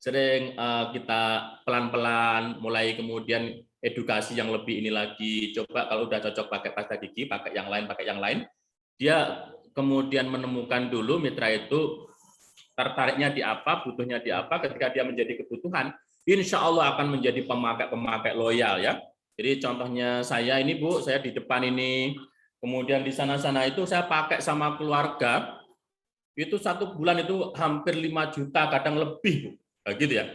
sering kita pelan-pelan mulai kemudian edukasi yang lebih ini lagi. Coba kalau udah cocok pakai pasta gigi, pakai yang lain, dia kemudian menemukan dulu mitra itu tertariknya di apa, butuhnya di apa, ketika dia menjadi kebutuhan, insya Allah akan menjadi pemakai loyal ya. Jadi contohnya saya ini Bu, saya di depan ini, kemudian di sana-sana itu saya pakai sama keluarga, itu 1 bulan itu hampir 5 juta, kadang lebih Bu. Nah, gitu ya.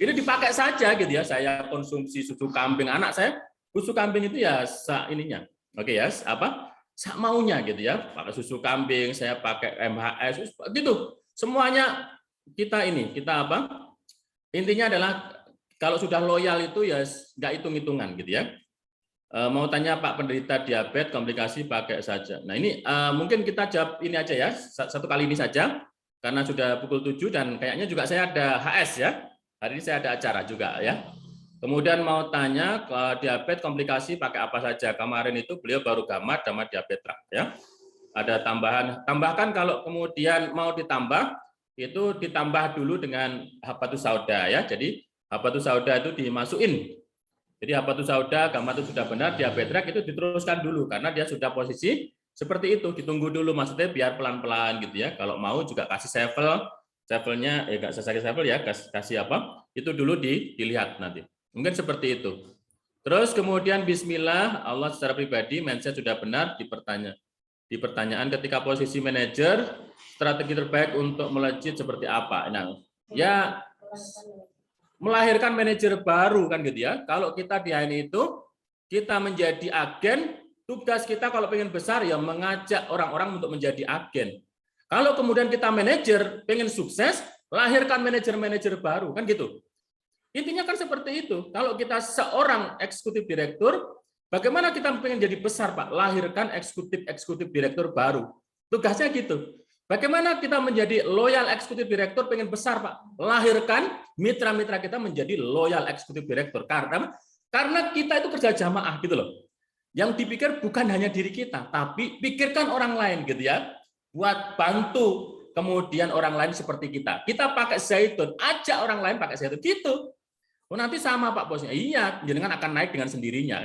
Ini dipakai saja gitu ya, saya konsumsi susu kambing, anak saya susu kambing itu ya ininya. Oke ya, sak maunya gitu ya, pakai susu kambing, saya pakai MHS gitu. Semuanya kita intinya adalah kalau sudah loyal itu ya nggak hitung-hitungan gitu ya. Mau tanya Pak penderita diabetes komplikasi pakai saja. Nah ini mungkin kita jawab ini aja ya, satu kali ini saja karena sudah pukul 7 dan kayaknya juga saya ada HS ya. Hari ini saya ada acara juga ya. Kemudian mau tanya diabetes komplikasi pakai apa saja. Kemarin itu beliau baru gamat sama diabetes ya. Ada tambahkan kalau kemudian mau ditambah itu ditambah dulu dengan habatus sauda ya. Jadi habatus sauda itu dimasukin. Jadi habatus sauda, gamat itu sudah benar, diabetes itu diteruskan dulu karena dia sudah posisi seperti itu, ditunggu dulu maksudnya biar pelan-pelan gitu ya. Kalau mau juga kasih sevelnya nggak saya sevel ya, kasih apa? Itu dulu dilihat nanti. Mungkin seperti itu. Terus kemudian bismillah, Allah secara pribadi mindset sudah benar di pertanyaan ketika posisi manajer, strategi terbaik untuk melejit seperti apa? Nah, ya melahirkan manajer baru kan gitu ya. Kalau kita di HNI itu kita menjadi agen, tugas kita kalau pengen besar ya mengajak orang-orang untuk menjadi agen. Kalau kemudian kita manajer pengen sukses, lahirkan manajer-manajer baru kan gitu. Intinya kan seperti itu. Kalau kita seorang eksekutif direktur, bagaimana kita pengen jadi besar Pak? Lahirkan eksekutif direktur baru. Tugasnya gitu. Bagaimana kita menjadi loyal eksekutif direktur pengen besar Pak? Lahirkan mitra-mitra kita menjadi loyal eksekutif direktur. Karena kita itu kerja jamaah gitu loh. Yang dipikir bukan hanya diri kita, tapi pikirkan orang lain gitu ya. Buat bantu kemudian orang lain seperti kita. Kita pakai zaitun, ajak orang lain pakai zaitun gitu. Oh nanti sama Pak bosnya, iya, jenengan akan naik dengan sendirinya.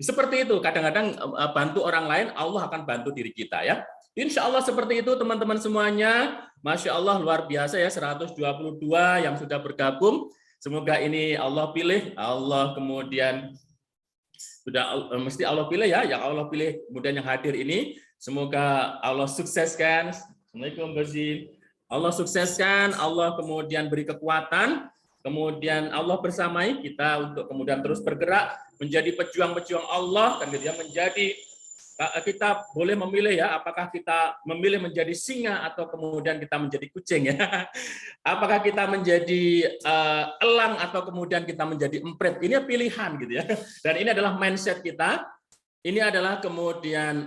Seperti itu, kadang-kadang bantu orang lain, Allah akan bantu diri kita ya. Insya Allah seperti itu teman-teman semuanya. Masya Allah luar biasa ya, 122 yang sudah bergabung. Semoga ini Allah pilih, Allah kemudian sudah mesti Allah pilih ya, yang Allah pilih kemudian yang hadir ini. Semoga Allah sukseskan. Assalamualaikum Bazi. Allah sukseskan, Allah kemudian beri kekuatan. Kemudian Allah bersamai kita untuk kemudian terus bergerak menjadi pejuang-pejuang Allah dan kemudian menjadi kita boleh memilih ya apakah kita memilih menjadi singa atau kemudian kita menjadi kucing ya. Apakah kita menjadi elang atau kemudian kita menjadi emprit. Ini pilihan gitu ya. Dan ini adalah mindset kita. Ini adalah kemudian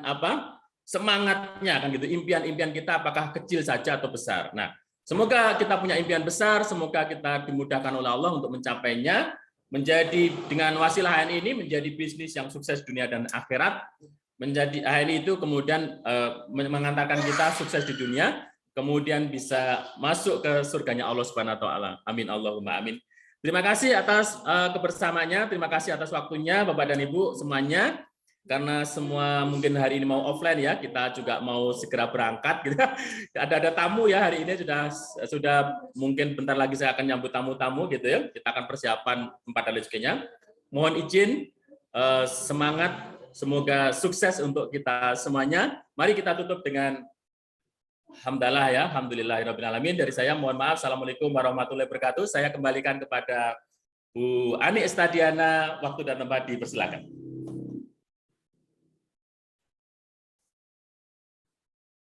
semangatnya kan gitu. Impian-impian kita apakah kecil saja atau besar. Nah, semoga kita punya impian besar, semoga kita dimudahkan oleh Allah untuk mencapainya, menjadi dengan wasilah HNI ini menjadi bisnis yang sukses dunia dan akhirat, menjadi HNI itu kemudian mengantarkan kita sukses di dunia, kemudian bisa masuk ke surganya Allah Subhanahu wa taala. Amin Allahumma amin. Terima kasih atas kebersamaannya, terima kasih atas waktunya Bapak dan Ibu semuanya. Karena semua mungkin hari ini mau offline ya, kita juga mau segera berangkat gitu. Ada tamu ya hari ini sudah mungkin bentar lagi saya akan nyambut tamu-tamu gitu ya. Kita akan persiapan tempat dan rezekinya. Mohon izin, semangat, semoga sukses untuk kita semuanya. Mari kita tutup dengan hamdalah ya, alhamdulillahirabbil alamin. Dari saya mohon maaf. Assalamualaikum warahmatullahi wabarakatuh. Saya kembalikan kepada Bu Ani Estadiana, waktu dan tempat dipersilakan.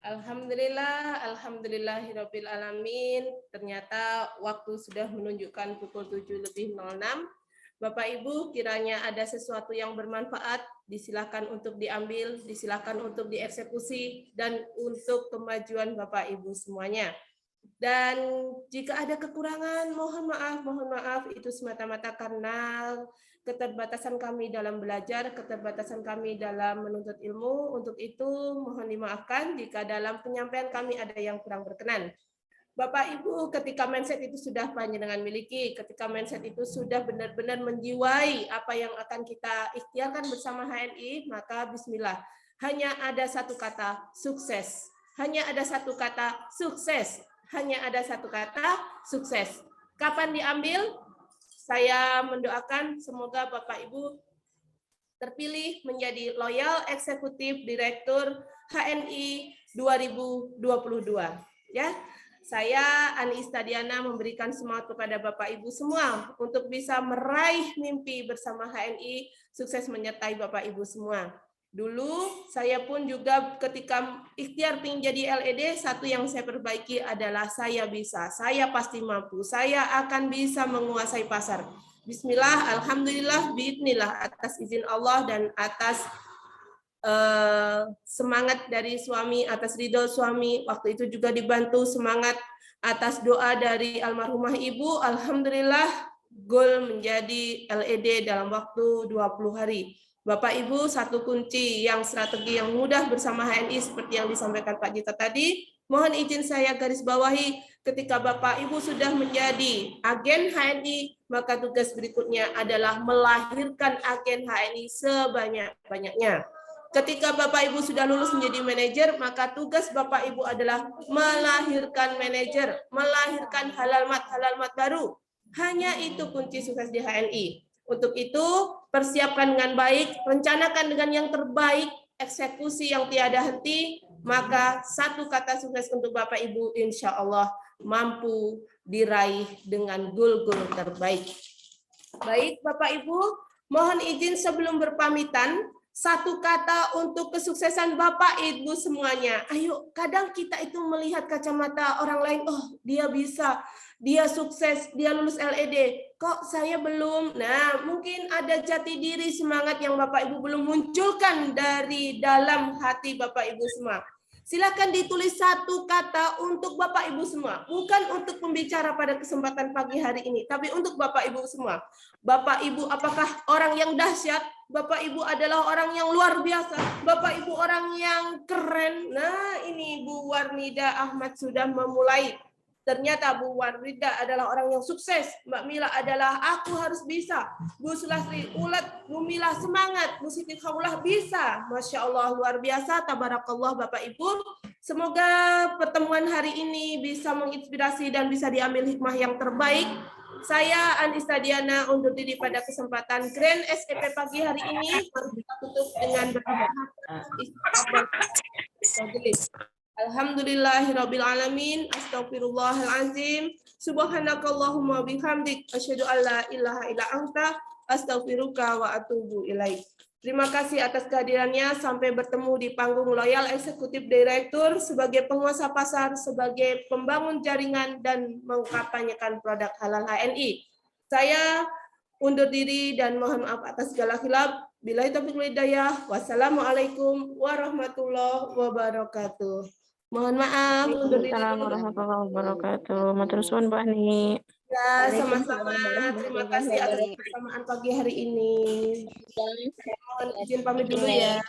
Alhamdulillah, alhamdulillahirabbil alamin. Ternyata waktu sudah menunjukkan pukul 7:06. Bapak Ibu, kiranya ada sesuatu yang bermanfaat, disilakan untuk diambil, disilakan untuk dieksekusi dan untuk kemajuan Bapak Ibu semuanya. Dan jika ada kekurangan, mohon maaf itu semata-mata karena keterbatasan kami dalam belajar, keterbatasan kami dalam menuntut ilmu. Untuk itu mohon dimaafkan jika dalam penyampaian kami ada yang kurang berkenan. Bapak Ibu, ketika mindset itu sudah panjenengan miliki, ketika mindset itu sudah benar-benar menjiwai apa yang akan kita ikhtiarkan bersama HNI, maka bismillah. Hanya ada satu kata, sukses. Hanya ada satu kata, sukses. Hanya ada satu kata, sukses. Kapan diambil? saya mendoakan semoga Bapak Ibu terpilih menjadi Loyal Eksekutif Direktur HNI 2022. Ya, saya Ani Istadiana memberikan semangat kepada Bapak Ibu semua untuk bisa meraih mimpi bersama HNI, sukses menyertai Bapak Ibu semua. Dulu saya pun juga ketika ikhtiar ingin jadi LED, satu yang saya perbaiki adalah saya bisa, saya pasti mampu, saya akan bisa menguasai pasar. Bismillah, alhamdulillah, biidnillah, atas izin Allah dan atas semangat dari suami, atas ridho suami, waktu itu juga dibantu semangat atas doa dari almarhumah ibu, alhamdulillah goal menjadi LED dalam waktu 20 hari. Bapak Ibu, satu kunci yang strategi yang mudah bersama HNI seperti yang disampaikan Pak Jito tadi, mohon izin saya garis bawahi, ketika Bapak Ibu sudah menjadi agen HNI, maka tugas berikutnya adalah melahirkan agen HNI sebanyak-banyaknya. Ketika Bapak Ibu sudah lulus menjadi manajer, maka tugas Bapak Ibu adalah melahirkan manajer, melahirkan halal-mat baru. Hanya itu kunci sukses di HNI. Untuk itu, persiapkan dengan baik, rencanakan dengan yang terbaik, eksekusi yang tiada henti, maka satu kata sukses untuk Bapak Ibu, insya Allah mampu diraih dengan goal-goal terbaik. Baik, Bapak Ibu, mohon izin sebelum berpamitan, satu kata untuk kesuksesan Bapak Ibu semuanya. Ayo, kadang kita itu melihat kacamata orang lain, oh dia bisa, dia sukses, dia lulus LED. Kok saya belum? Nah, mungkin ada jati diri semangat yang Bapak Ibu belum munculkan dari dalam hati Bapak Ibu semua. Silakan ditulis satu kata untuk Bapak Ibu semua. Bukan untuk pembicara pada kesempatan pagi hari ini, tapi untuk Bapak Ibu semua. Bapak Ibu apakah orang yang dahsyat? Bapak Ibu adalah orang yang luar biasa. Bapak Ibu orang yang keren. Nah, ini Bu Warnida Ahmad sudah memulai. Ternyata Bu Warnida adalah orang yang sukses. Mbak Mila adalah aku harus bisa. Bu Sulasri ulet, Bu Mila semangat. Bu Siti Khaulah bisa. Masya Allah luar biasa. Tabarakallah Bapak Ibu. Semoga pertemuan hari ini bisa menginspirasi dan bisa diambil hikmah yang terbaik. Saya Ani Istadiana undur diri pada kesempatan Grand SEP pagi hari ini. Kita tutup dengan berdoa. Alhamdulillahirabbil alamin, astaghfirullahalazim, subhanakallahumma bihamdik, asyhadu an la ilaha illa anta, astaghfiruka wa atubu ilaik. Terima kasih atas kehadirannya. Sampai bertemu di panggung Loyal Eksekutif Direktur sebagai penguasa pasar, sebagai pembangun jaringan dan mengkampanyekan produk halal HNI. Saya undur diri dan mohon maaf atas segala khilaf. Billahi taufiq wal hidayah. Wassalamualaikum warahmatullahi wabarakatuh. Mohon maaf, undur diri. Assalamualaikum warahmatullahi wabarakatuh. Matur suwun Mbak Ani. Ya, sama-sama. Terima kasih atas kebersamaan pagi hari ini. Mohon izin pamit dulu ya.